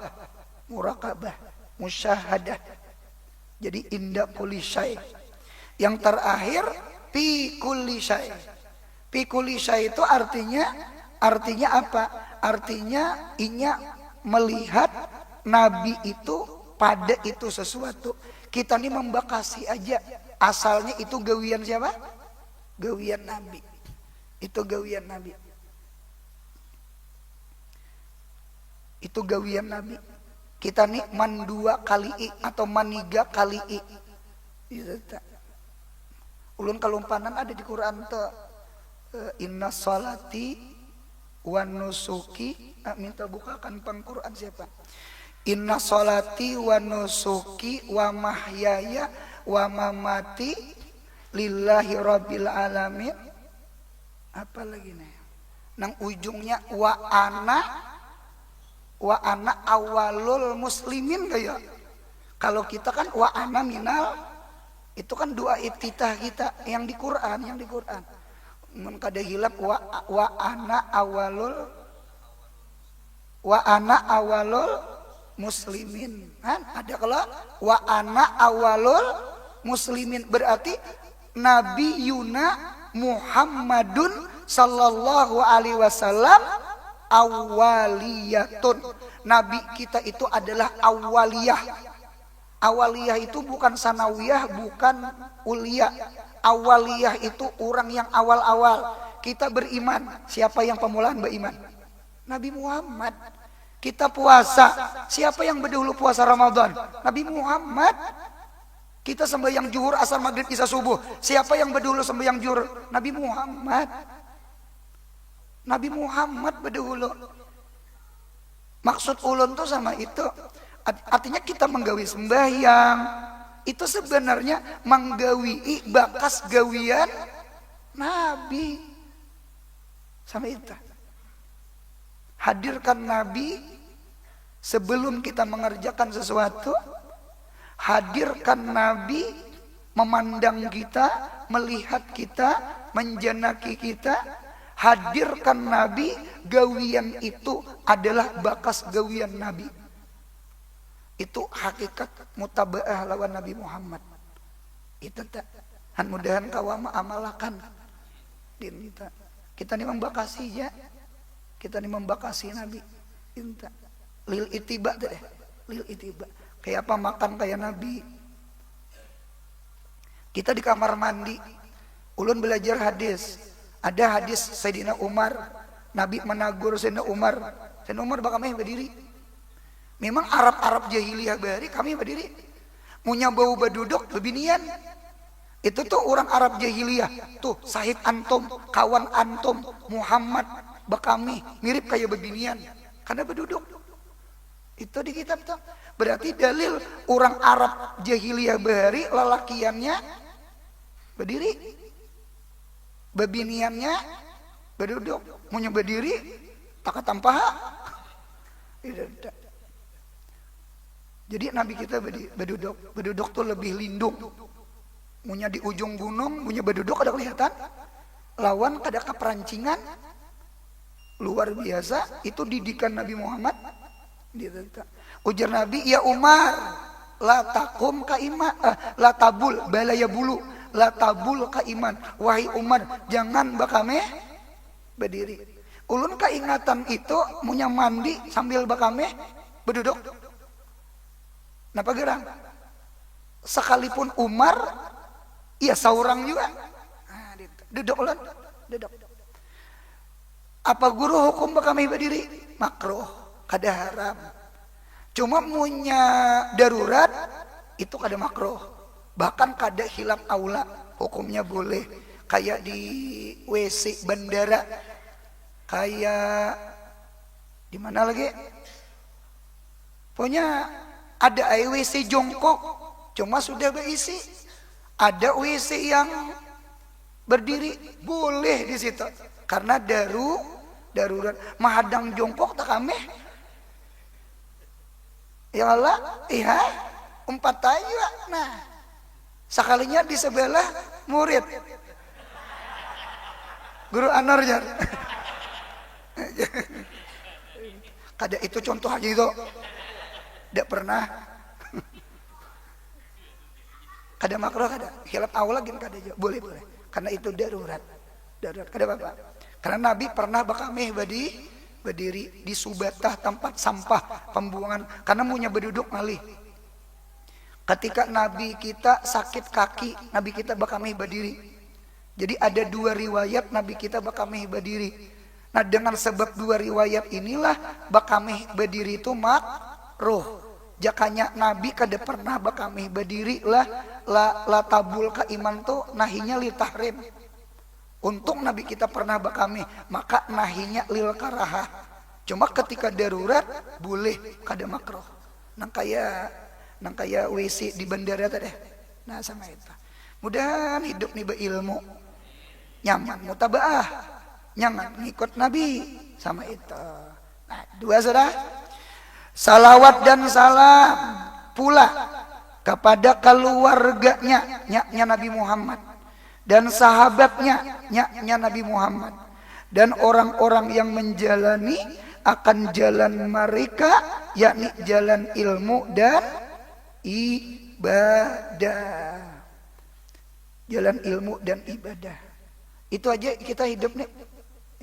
musyahadah. Jadi inda kulli syai'. Yang terakhir fi kulli syai'. Fi kulli syai' itu artinya apa? Artinya inya melihat Nabi itu pada itu sesuatu. Kita ini membakasi aja. Asalnya itu gawian siapa? Gawian Nabi. Itu gawian Nabi. Itu gawian Nabi. Kita nih man 2 kali i atau man 3 kali i. Ulun kalumpanan ada di Quran tuh. Inna salati wa nusuki. Minta bukakan Quran siapa? Inna salati wa nusuki wa mahyaya wa mamati lillahi rabbil alamin. Apa lagi nih? Nang ujungnya wa ana awalul muslimin kayak. Kalau kita kan wa ana minal, itu kan doa iftitah kita yang di Quran, mun kada hilap wa ana awalul muslimin. Kan ada kalau wa ana awalul muslimin, berarti Nabi Yuna Muhammadun sallallahu alaihi wasallam awaliyatun. Nabi kita itu adalah awaliyah. Awaliyah itu bukan sanawiyah, bukan ulia. Awaliyah itu orang yang awal-awal. Kita beriman, siapa yang pemulaan beriman? Nabi Muhammad. Kita puasa, siapa yang berdahulu puasa Ramadan? Nabi Muhammad. Kita sembahyang zuhur, asar, maghrib, isya, subuh, siapa yang berdahulu sembahyang zuhur? Nabi Muhammad. Nabi Muhammad berdahulu. Maksud ulun tuh sama itu. Artinya kita menggawi sembahyang itu sebenarnya menggawi bakas gawian Nabi. Sama itu. Hadirkan Nabi sebelum kita mengerjakan sesuatu. Hadirkan Nabi memandang kita, melihat kita, menjanaki kita. Hadirkan Nabi, gawian itu adalah bakas gawian Nabi. Itu hakikat mutaba'ah lawan Nabi Muhammad. Itu tak. Mudahan kawama amalakan. Kita ini membakasi ya. Kita ini membakasi Nabi. Inta. Lil itiba deh. Lil itiba. Kayak apa makan kayak Nabi. Kita di kamar mandi. Ulun belajar hadis. Ada hadis Sayyidina Umar. Nabi menagur Sayyidina Umar. Sayyidina Umar bakal berdiri. Memang Arab jahiliyah bari kami berdiri. Punya bau baduduk lebih nian. Itu tuh orang Arab jahiliyah. Tuh sahib antum, kawan antum, Muhammad bakami mirip kayak beginian. Karena baduduk. Itu di kitab tuh. Berarti dalil orang Arab jahiliyah bahari lalakiannya berdiri, babiniannya berduduk, punya berdiri tak tampaha. Jadi Nabi kita berduduk tuh lebih lindung. Punya di ujung gunung, punya berduduk ada kelihatan. Lawan kada keperancingan luar biasa. Itu didikan Nabi Muhammad. Ujar Nabi, ya Umar, la takum ka iman, la tabul balaya bulu, la tabul ka iman. Wahai Umar, jangan bakame berdiri. Ulun keingatan itu punya mandi sambil bakame berduduk. Napa gerang? Sekalipun Umar, iya saurang juga. Nah, duduk ulun, duduk. Apa guru hukum bakame berdiri? Makruh, kada haram. Cuma punya darurat itu kada makruh. Bahkan kada hilaf aula, hukumnya boleh. Kayak di WC bandara, kayak di mana lagi? Punya ada WC jongkok, cuma sudah berisi. Ada WC yang berdiri, boleh di situ. Karena darurat. Mahadang jongkok tak kameh. Ya Allah, iya, umpat aja. Nah, sekalinya di sebelah murid Guru Anwar jar. Kada itu contoh aja itu. Tidak pernah. Kada makruh kada. Khilaf aula gin kada juga. Boleh. Karena itu darurat. Kada apa-apa. Karena Nabi pernah bakameh berdiri di subatah tempat sampah pembuangan karena punya berduduk ngalih. Ketika Nabi kita sakit kaki, Nabi kita bakameh berdiri. Jadi ada dua riwayat Nabi kita bakameh berdiri. Nah, dengan sebab dua riwayat inilah bakameh berdiri itu makruh. Jakanya Nabi kada pernah bakameh berdiri lah la tabul ka iman tu nahinya li tahrim. Untung Nabi kita pernah bakameh, maka nahinya lil karahah. Cuma ketika darurat boleh kada makruh. Nang kaya WC di bandara tadi. Nah, sama itu. Mudahan hidup nih berilmu. Nyaman mutabaah. Nyaman ngikut Nabi sama itu. Nah, dua sudah. Salawat dan salam pula kepada keluarganya nya Nabi Muhammad dan sahabatnya nya Nabi Muhammad dan orang-orang yang menjalani akan jalan mereka, yakni jalan ilmu dan ibadah. Jalan ilmu dan ibadah. Itu aja kita hidup nih.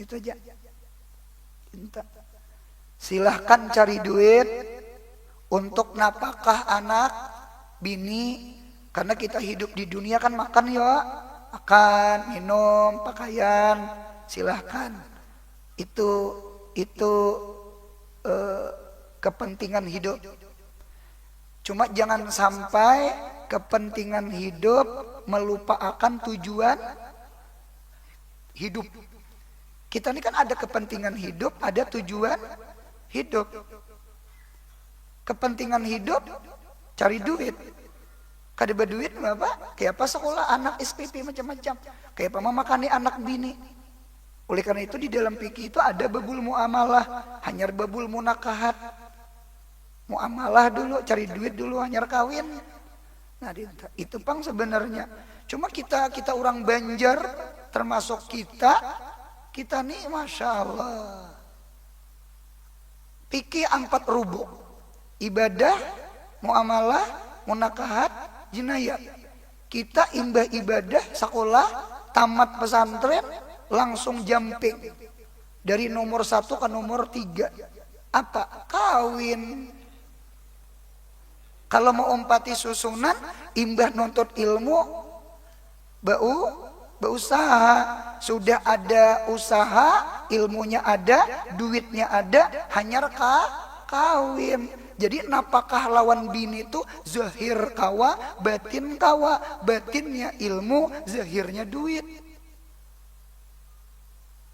Itu aja. Silahkan cari duit untuk napakah anak, bini. Karena kita hidup di dunia kan makan ya. Makan, minum, pakaian, silahkan. Itu kepentingan hidup. Cuma jangan sampai kepentingan hidup melupakan tujuan hidup. Kita ini kan ada kepentingan hidup, ada tujuan hidup. Kepentingan hidup cari duit. Kada berduit apa? Kayak apa sekolah anak SPP macam-macam. Kayak apa memakani anak bini. Oleh karena itu di dalam fikih itu ada babul muamalah, hanyar babul munakahat. Muamalah dulu, cari duit dulu, hanyar kawin. Nah, itu pang sebenarnya. Cuma kita orang Banjar, termasuk kita nih Masya Allah. Fikih 4 rubuk. Ibadah, muamalah, munakahat, jinayat. Kita imbah ibadah sekolah, tamat pesantren, langsung jumping dari nomor 1 ke nomor 3. Apa? Kawin. Kalau mau umpati susunan, imbah nuntut ilmu, berusaha. Sudah ada usaha, ilmunya ada, duitnya ada, hanya kawin. Jadi napakah lawan bini itu zahir kawa, batin kawa, batinnya ilmu, zahirnya duit.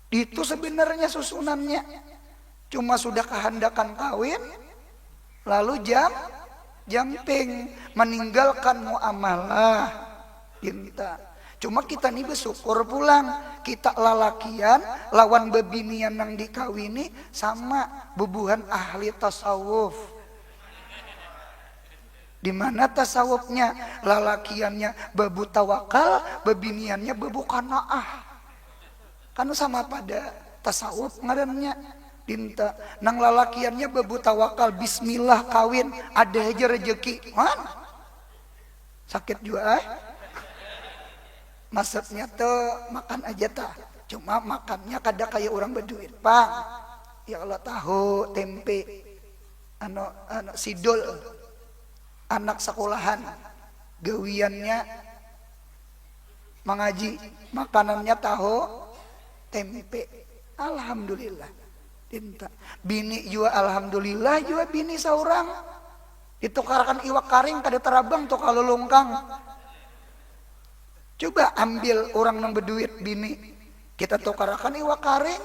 Itu sebenarnya susunannya. Cuma sudah kehendakan kawin, lalu jamping meninggalkan muamalah dinta. Cuma kita nih bersyukur pulang, kita lalakian lawan bebinian yang dikawini sama bubuhan ahli tasawuf. Di mana tasawufnya lalakiannya bebu tawakal, bebiniannya bebu qanaah. Kan sama pada tasawuf ngarannya dinta. Nang lalakiannya bebu tawakal, bismillah kawin, ada aja rezeki. Man, sakit juga maksudnya tuh makan aja tah. Cuma makannya kada kayak orang berduit, Pak. Ya Allah, tahu, tempe, sidol, anak sekolahan, gawiannya mengaji, makanannya tahu, tempe. Alhamdulillah. Dinta. Bini juga alhamdulillah juga bini seorang. Ditukarakan iwak karing kada terabang tuh kalau lungkang. Coba ambil orang yang berduit bini, kita tukarakan iwak karing,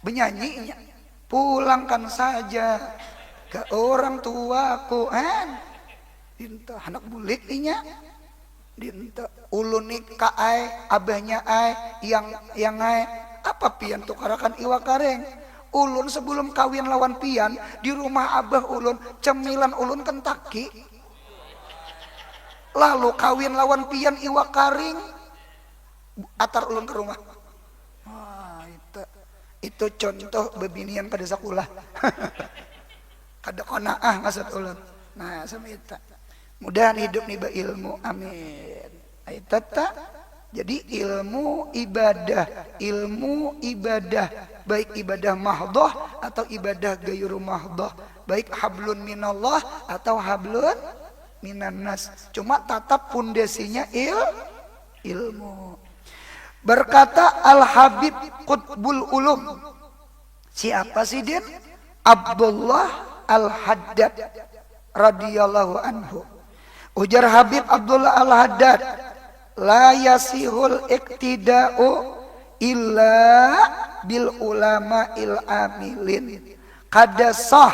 benyanyinya, pulangkan saja ke orang tuaku, dinta anak bulik inya, dinta ulun nikah ai, abahnya ai, yang ai, apa pian tukarakan iwak karing. Ulun sebelum kawin lawan pian di rumah abah ulun, cemilan ulun Kentucky. Lalu kawin lawan pian iwak karing, atar ulun ke rumah. Wah, itu contoh bebinian kada sakulah. Kada qanaah maksud ulun. Nah, sama itu. Mudahan hidup nih ilmu, amin. Itu jadi ilmu ibadah, baik ibadah mahdhah atau ibadah gairu mahdhah, baik hablun minallah atau hablun minan nas. Cuma tatap pondasinya ilmu. Berkata Al-Habib Qutbul Ulum. Siapa sih dia? Abdullah Al-Haddad radhiyallahu anhu. Ujar Habib Abdullah Al-Haddad, la yasihul iktida'u illa bil ulama il amilin. Kada sah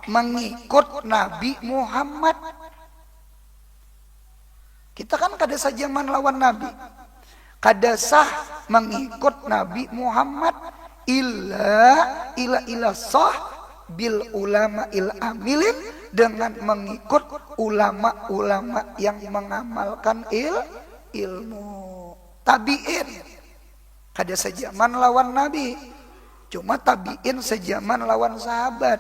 mengikut Nabi Muhammad. Kita kan kada sajaman lawan Nabi. Kada sah mengikut Nabi Muhammad illa sah bil ulama il amilin, dengan mengikut ulama-ulama yang mengamalkan ilmu. Tabiin kada sejaman lawan Nabi, cuma tabiin sejaman lawan sahabat.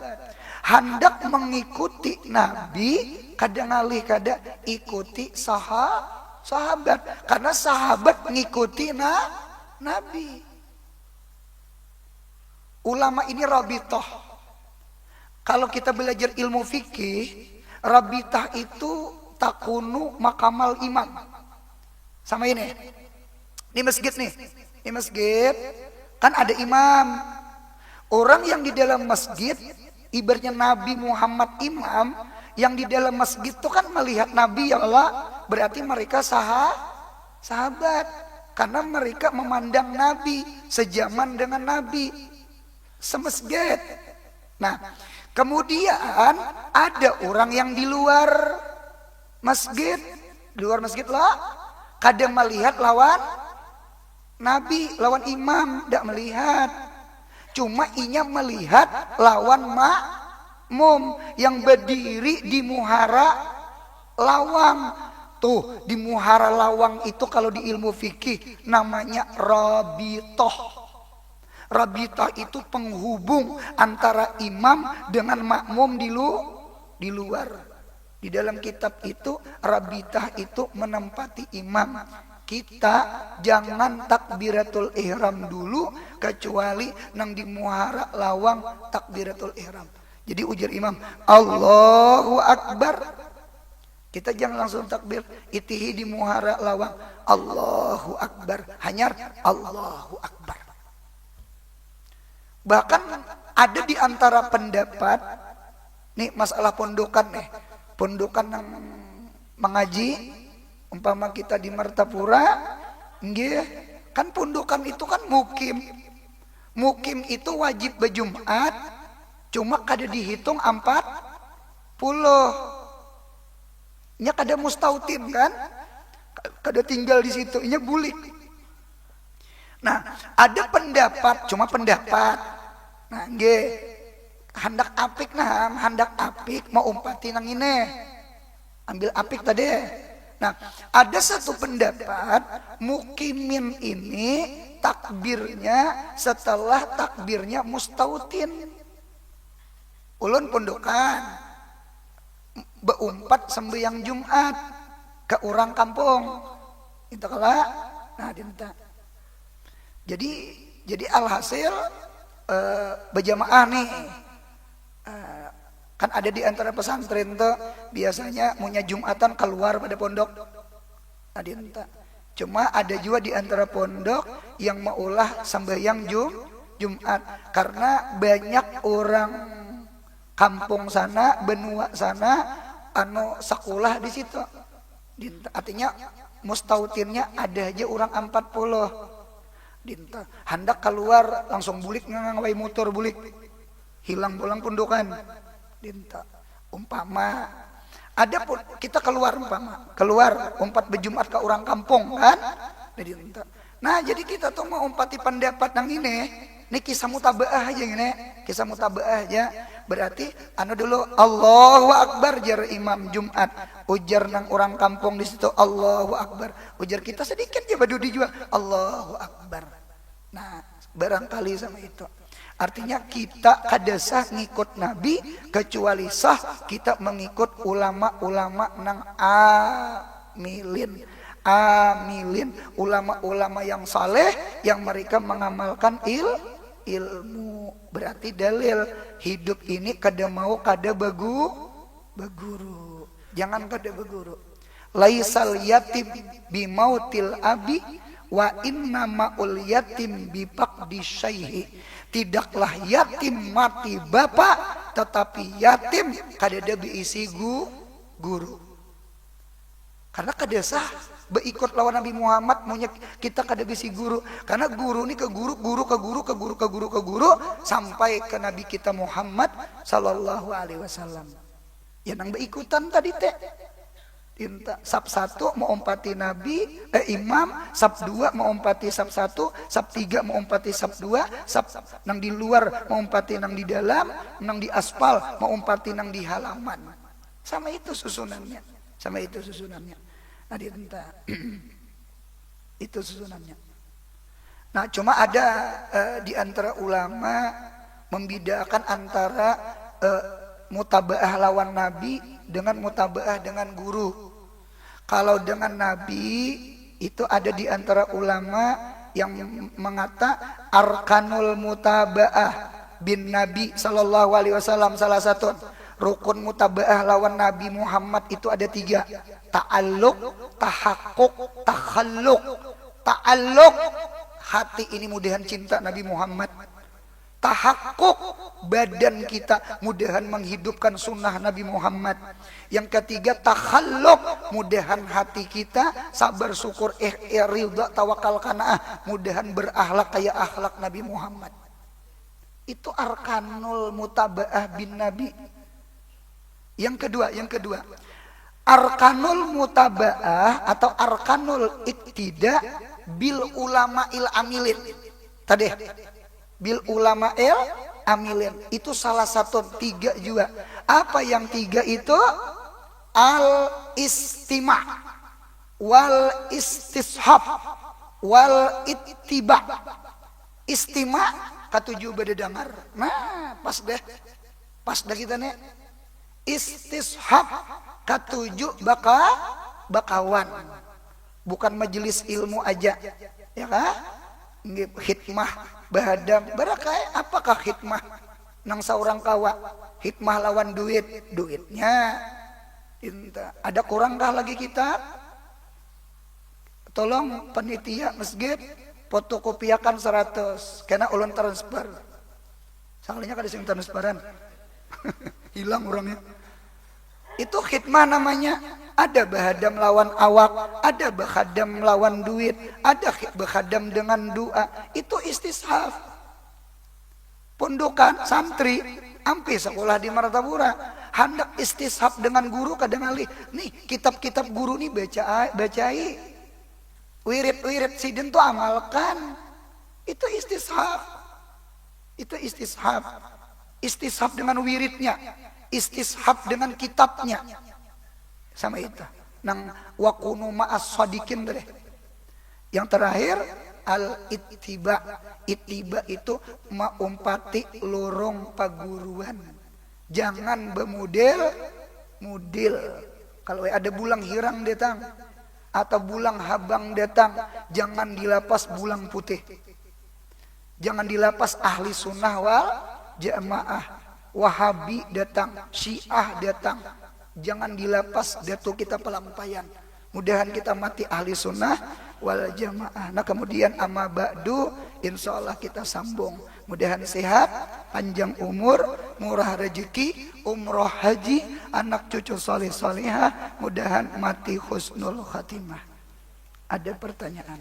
Hendak mengikuti Nabi, kada ngalih kada ikuti sahabat, karena sahabat ngikuti Nabi. Ulama ini rabithah. Kalau kita belajar ilmu fikih, rabithah itu takunu makamal imam. Sama ini di masjid nih, di masjid kan ada imam. Orang yang di dalam masjid, ibaratnya Nabi Muhammad imam, yang di dalam masjid itu kan melihat Nabi, ya Allah, berarti mereka sahabat, karena mereka memandang Nabi, sejaman dengan Nabi, semasjid. Nah, kemudian ada orang yang di luar masjid lah, kadang melihat lawan Nabi, lawan imam, tidak melihat. Cuma inya melihat lawan makmum yang berdiri di muhara lawang. Tuh, di muhara lawang itu kalau di ilmu fikih namanya rabithah. Rabithah itu penghubung antara imam dengan makmum di luar. Di dalam kitab itu rabithah itu menempati imam. Kita jangan takbiratul ihram dulu kecuali nang di muhara lawang takbiratul ihram. Jadi ujar imam Allahu Akbar, kita jangan langsung takbir. Itihi di muhara lawang Allahu Akbar, hanyar Allahu Akbar. Bahkan ada di antara pendapat nih masalah pondokan nih, pondokan yang mengaji, umpama kita di Martapura, nggih, kan pondokan itu kan mukim. Mukim itu wajib berjumat, Cuma kada dihitung 40. Nya kada mustautin kan? Kada tinggal di situ, nya bulik. Nah, ada pendapat, cuma pendapat. Nah, nggih. Handak apik mau umpati nang ini. Ambil apik tadi. Nah, ada satu pendapat mukimin ini takbirnya setelah takbirnya mustautin. Ulun pondokan beumpat sembahyang Jumat ke orang kampung. Itu kala. Nah, dinta. Jadi alhasil berjamaah nih. Kan ada di antara pesantren tuh biasanya punya Jumatan keluar pada pondok. Nah, dinta. Cuma ada juga di antara pondok yang maulah sembahyang Jumat karena banyak orang kampung sana, benua sana anu sekolah di situ. Artinya mustautinnya ada aja orang 40. Dinta hendak keluar langsung bulik ngangawai motor bulik. Hilang pulang pondokan. Dinta umpama ada pun kita keluar umpat berjumat ke orang kampung kan. Dinta. Nah, jadi kita tuh mau umpati pendapat nang ini kisah mutabaah aja gini. Kisah mutabaah aja. Berarti anu dulu Allahu Akbar jar imam Jumat, ujar nang orang kampung di situ Allahu Akbar, ujar kita sedikit ya badudi juga Allahu Akbar. Nah, barangkali sama itu. Artinya kita kadasah ngikut Nabi kecuali sah kita mengikut ulama-ulama nang amilin, ulama-ulama yang saleh yang mereka mengamalkan ilmu. Berarti dalil hidup ini kada mau kada beguru. Jangan kada beguru. Laisal yatim bimautil abi wa inna ma'ul yatim bifaqdi syaihi. Tidaklah yatim mati bapak, tetapi yatim kada ada diisi guru. Karena kada sah beikut lawan Nabi Muhammad maunya kita kada bisi guru. Karena guru ini ke guru sampai ke Nabi kita Muhammad sallallahu alaihi wasallam. Ya nang beikutan tadi teh. Inta sab 1 mau umpati Nabi imam, sab 2 mau umpati sab 1, sab 3 mau umpati sab 2, sab nang di luar mau umpati nang di dalam, nang di aspal mau umpati nang di halaman. Sama itu susunannya. Nah, dinta. Itu susunannya. Nah, cuma ada di antara ulama membedakan antara mutabaah lawan Nabi dengan mutabaah dengan guru. Kalau dengan Nabi itu ada di antara ulama yang mengata arkanul mutabaah bin Nabi sallallahu alaihi wasallam, salah satu rukun mutabaah lawan Nabi Muhammad itu ada 3. Ta'alluq, tahakkuk, takhalluq. Ta'alluq, hati ini mudahan cinta Nabi Muhammad. Tahakkuk, badan kita mudahan menghidupkan sunnah Nabi Muhammad. Yang ketiga takhalluq, mudahan hati kita sabar syukur ridha tawakal qanaah, mudahan berakhlak kayak akhlak Nabi Muhammad. Itu arkanul mutabaah bin Nabi. Yang kedua arkanul mutabaah atau arkanul iktida bil ulama'il amilin. Tadi bil ulama'il amilin itu salah satu 3 juga. Apa yang 3 itu? Al istima' wal istishab wal ittiba'. Istima' katujuh bade dengar. Nah, pas dah kita nih. Istishab katujuh bakawan. Bukan majelis ilmu aja. Ya kan? Hikmah bahadam barakai apakah hikmah nang saurang kawa hikmah lawan duitnya ada kurangkah lagi kita tolong panitia masjid fotokopiakan 100 karena ulun transfer soalnya kada sing transparan hilang orangnya itu hikmah namanya. Ada bahadam lawan awak, ada bahadam lawan duit, ada bahadam dengan doa. Itu istishaf. Pondokan, santri, ampe sekolah di Martapura hendak istishab dengan guru kadang alih nih kitab-kitab guru nih bacai wirid-wirid sidin tuh amalkan. Itu istishab. Istishab dengan wiridnya, istishab dengan kitabnya. Sama itu. Nang wakunu ma'as shadiqin deh. Yang terakhir al-ittiba. Ittiba itu maumpati lorong paguruan. Jangan bermodel kalau ada bulang hirang datang atau bulang habang datang, jangan dilapas bulang putih. Jangan dilapas ahli sunnah wal jamaah. Wahabi datang, Syiah datang, jangan dilapas datu kita pelampaian. Mudahan kita mati ahli sunnah wal jamaah. Nah kemudian amma ba'du, insya Allah kita sambung. Mudahan sehat, panjang umur, murah rezeki, umroh haji, anak cucu soleh solehah. Mudahan mati husnul khatimah. Ada pertanyaan?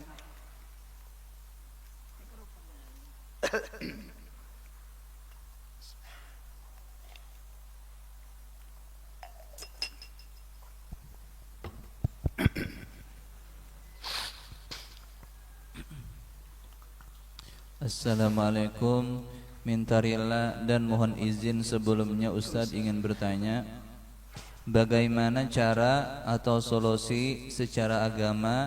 Assalamualaikum, minta rela dan mohon izin sebelumnya Ustadz ingin bertanya, bagaimana cara atau solusi secara agama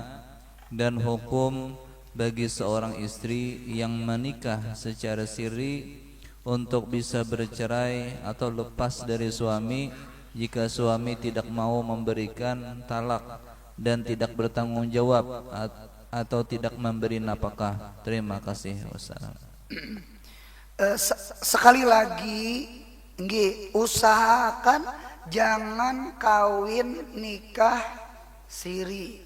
dan hukum bagi seorang istri yang menikah secara siri untuk bisa bercerai atau lepas dari suami jika suami tidak mau memberikan talak dan tidak bertanggung jawab atau tidak memberi nafkah. Terima kasih. Wassalam. Sekali lagi, usahakan jangan kawin nikah siri,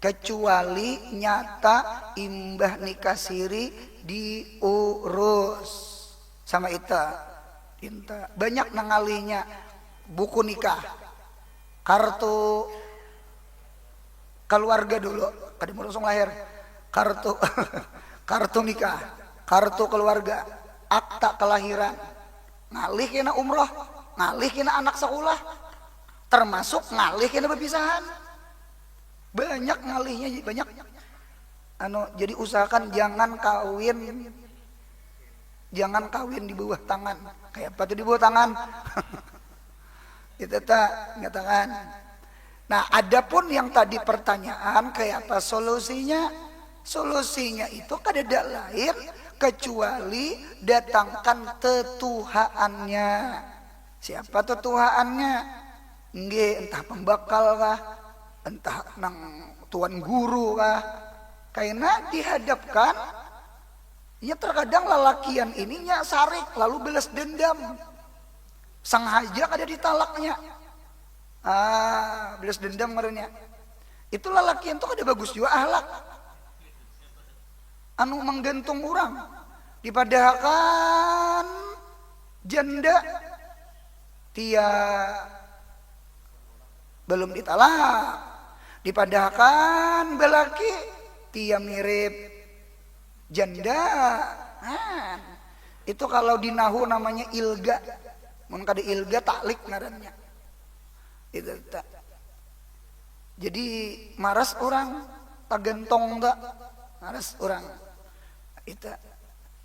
kecuali nyata imbah nikah siri diurus sama Ita. Banyak nangalinya buku nikah, kartu keluarga dulu, kada mau langsung lahir, kartu nikah, kartu keluarga, akta kelahiran, ngalih kena umroh, ngalih kena anak sekolah, termasuk ngalih kena perpisahan. Banyak ngalihnya, banyak. Jadi usahakan jangan kawin di bawah tangan. Kayak apa tuh di bawah tangan? Itu tak ngatakan. Nah, adapun yang tadi pertanyaan kayak apa solusinya? Solusinya itu kada lain kecuali datangkan tetuhaannya. Siapa tetuhaannya? Entah pembakal kah, entah nang tuan guru kah. Karena dihadapkan, ya terkadang lelakian ininya sarik lalu balas dendam. Sang haja kada ditalaknya. Balas dendam ngarannya. Itu lelakian tuh kada bagus juga ahlak. Menggantung orang. Dipadahkan janda tia belum ditalak. Dipadahkan belaki tia mirip janda. Itu kalau di nahu namanya ilga. Mun kada ilga taklik ngarannya. Itu tak. Jadi maras orang tak gentong tak. Maras orang. Itu.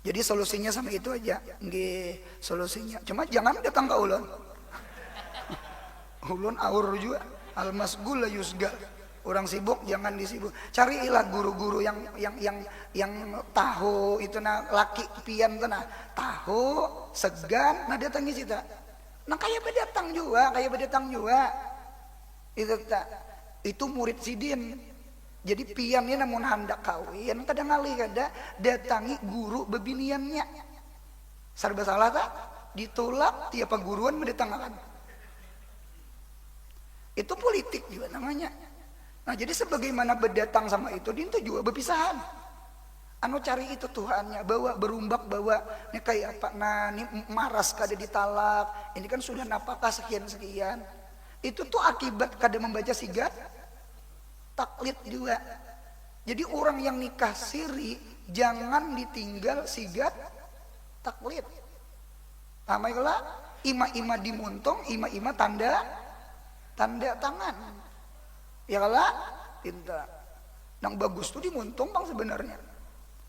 Jadi solusinya sama itu aja. Solusinya. Cuma jangan datang ke ulun. Ulun aur juga. Almasgul la yusgal. Orang sibuk jangan disibuk. Carilah guru-guru yang tahu itu nah laki pian tuh nah tahu segan nah datangi cita. Nah kayak berdatang juga. Itu tak. Itu murid sidin. Jadi piannya namun hendak kawin kadang ngalih kada datangi guru bebiniannya. Serba salah tak? Ditolak tiap guruan mendatangkan. Itu politik juga namanya. Nah jadi sebagaimana berdatang sama itu juga berpisahan. Cari itu Tuhannya, berumbak bawa ini kayak apa, nah ini maras kada ditalak, ini kan sudah napakah sekian. Itu tuh akibat kada membaca sigat taklid juga. Jadi orang yang nikah siri jangan ditinggal sigat taklid. Pamaila ima-ima dimuntung, ima-ima tanda tangan. Ya kala tinta. Nang bagus tuh dimuntung bang sebenarnya.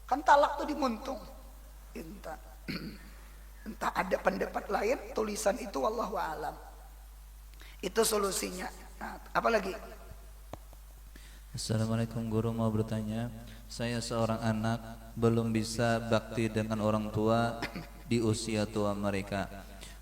Kan talak tuh dimuntung. Tinta. Entah ada pendapat lain, tulisan itu wallahu alam. Itu solusinya. Nah, apa lagi? Assalamualaikum guru, mau bertanya. Saya seorang anak belum bisa bakti dengan orang tua di usia tua mereka.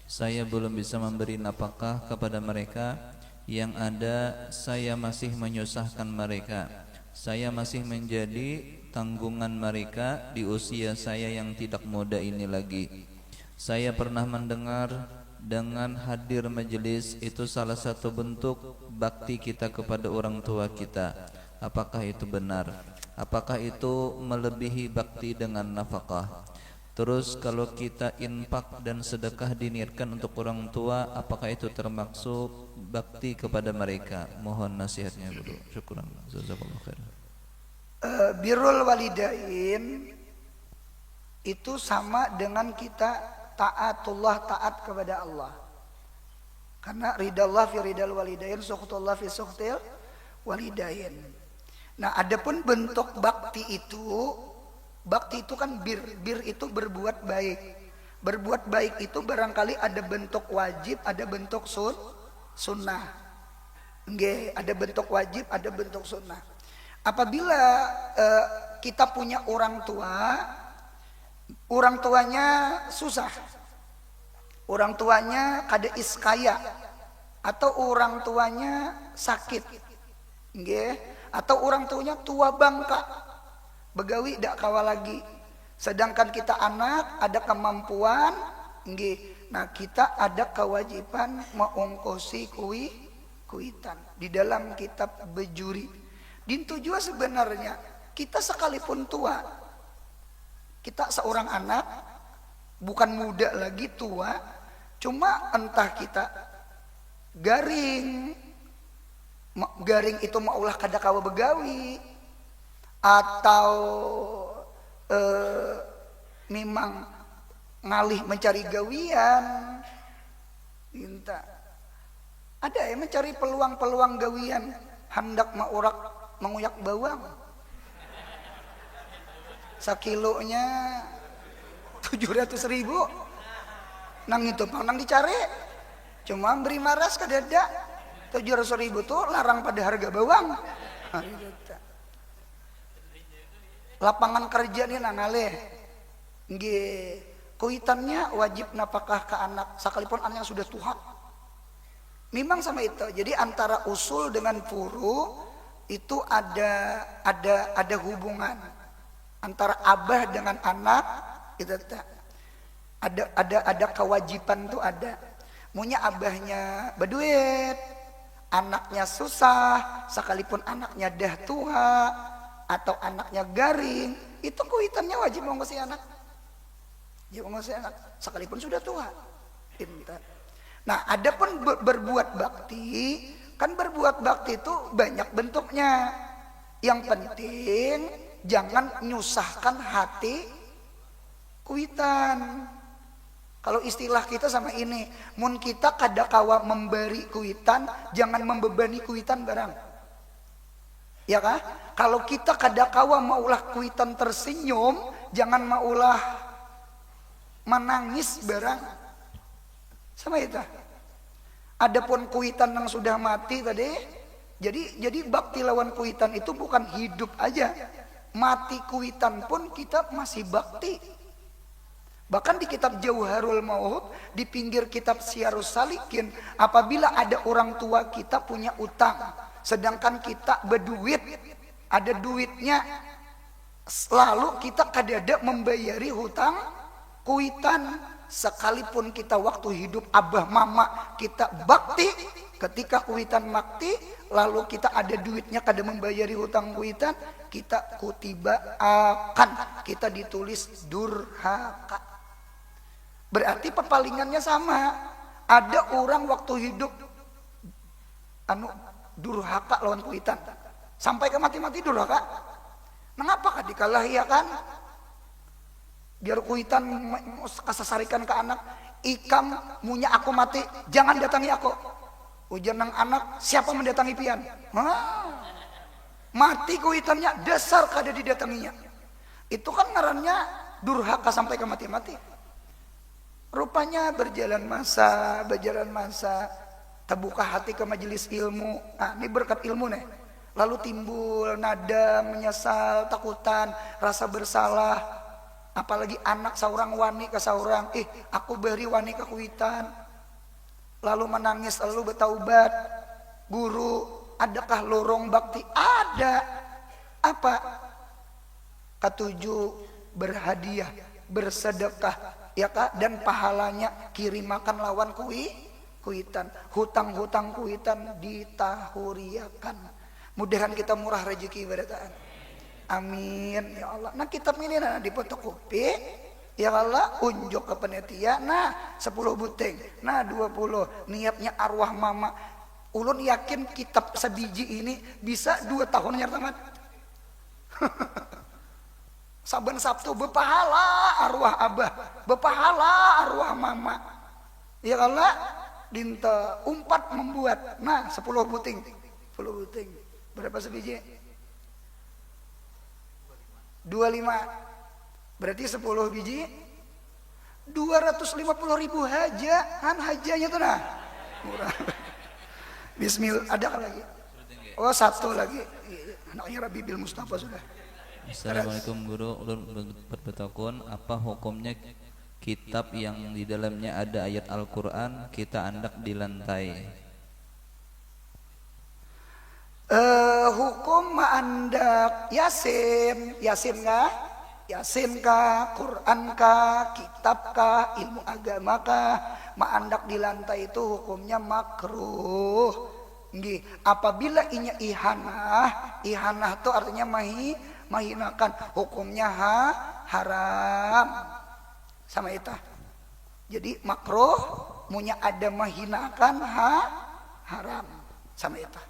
Saya belum bisa memberi nafkah kepada mereka. Yang ada saya masih menyusahkan mereka. Saya masih menjadi tanggungan mereka di usia saya yang tidak muda ini lagi. Saya pernah mendengar dengan hadir majelis itu salah satu bentuk bakti kita kepada orang tua kita. Apakah itu benar? Apakah itu melebihi bakti dengan nafkah? Terus kalau kita infak dan sedekah diniatkan untuk orang tua, apakah itu termasuk bakti kepada mereka? Mohon nasihatnya guru. Syukran. Jazakallahu khairan. Birrul walidain itu sama dengan kita taat kepada Allah. Karena ridallah fi ridal walidain, sukhtullah fi sukhtil walidain. Nah, adapun bentuk bakti itu kan bir itu berbuat baik. Berbuat baik itu barangkali ada bentuk wajib, ada bentuk sunnah. Nggih, ada bentuk wajib, ada bentuk sunnah. Apabila kita punya orang tuanya susah, orang tuanya kada iskaya, atau orang tuanya sakit, nggih, atau orang tuanya tua bangka, begawi dak kawa lagi. Sedangkan kita anak ada kemampuan, nggih. Nah, kita ada kewajiban mengongkosi kuitan di dalam kitab bejuri. Dintu juga sebenarnya kita sekalipun tua, kita seorang anak, bukan muda lagi, tua, cuma entah kita garing itu maulah kada kawa begawi, atau memang ngalih mencari gawian, minta ada ya mencari peluang-peluang gawian, hendak menguyak bawang sekilonya 700.000, nang itu nang dicari, cuma beri maras kadada 700.000 tuh larang pada harga bawang. Lapangan kerja nih nangaleh, nggih, kuitannya wajib napakah ke anak, sekalipun anaknya sudah tua. Memang sama itu. Jadi antara usul dengan furu itu ada hubungan. Antara abah dengan anak itu ada kewajiban tuh ada. Munya abahnya berduit, anaknya susah, sekalipun anaknya dah tua atau anaknya garing, itu kuitannya wajib mengongkosi anak. Ya mengongkosi anak sekalipun sudah tua. Pintar. Nah, adapun berbuat bakti, kan berbuat bakti itu banyak bentuknya. Yang penting jangan nyusahkan hati kuitan. Kalau istilah kita sama ini, mun kita kada kawa memberi kuitan, jangan membebani kuitan barang. Ya kah? Kalau kita kada kawa maulah kuitan tersenyum, jangan maulah menangis barang. Sama itu. Adapun kuitan yang sudah mati tadi, jadi bakti lawan kuitan itu bukan hidup aja. Mati kuitan pun kita masih bakti. Bahkan di kitab Jauharul Maut, di pinggir kitab Syiarus Salikin, apabila ada orang tua kita punya utang, sedangkan kita berduit, ada duitnya, lalu kita kadada membayari hutang kuitan, sekalipun kita waktu hidup abah mama kita bakti, ketika kuitan makti, lalu kita ada duitnya kada membayari hutang kuitan, kita kutiba akan, kita ditulis durhaka. Berarti perpalingannya sama. Ada orang waktu hidup durhaka lawan kuitan, sampai ke mati-mati durhaka. Mengapa kan dikalah ya kan? Biar kuitan kasasarikan ke anak, ikam munya aku mati, jangan datangi aku. Ujar nang anak, siapa mendatangi pian? Mati ku hitamnya, dasar kada didatanginya. Itu kan ngarannya durhaka sampai ke mati-mati. Rupanya berjalan masa, terbuka hati ke majelis ilmu. Nah, ini berkat ilmu nih. Lalu timbul nada, menyesal, takutan, rasa bersalah. Apalagi anak seorang wani ke seorang, aku beri wani ke kuitan. Lalu menangis, lalu bertaubat. Guru, adakah lorong bakti? Ada. Apa? Ketujuh, berhadiah, bersedekah, ya kak, dan pahalanya kirim makan lawan kuitan, hutang-hutang kuitan ditahuriakan. Mudahan kita murah rezeki berataan. Amin ya Allah. Nah kitab ini di fotokopi, ya Allah, unjuk ke panitia. Nah 10 buting, nah 20. Niatnya arwah mama. Ulun yakin kitab sebiji ini bisa 2 tahun nyar tamat. Saben Sabtu berpahala arwah abah, berpahala arwah mama. Ya Allah, dinta umpat membuat. Nah 10 buting. Berapa sebiji? 25. Berarti 10 biji 250.000 haja. Han hajanya tuh nah. Murah. Bismillah, ada kan lagi? Oh, 1 lagi. Anaknya Rabi Bil Mustafa sudah. Assalamualaikum guru, ulun berpetakun, apa hukumnya kitab yang di dalamnya ada ayat Al-Quran kita andak di lantai? Hukum andak Yasin kah? Yasin kah? Quran kah? Kitab kah? Ilmu agama kah? Andak di lantai itu hukumnya makruh. Nggih, apabila inya ihanah itu artinya mahinakan, hukumnya haram sama itu. Jadi makruh, munya ada mahinakan haram sama itu.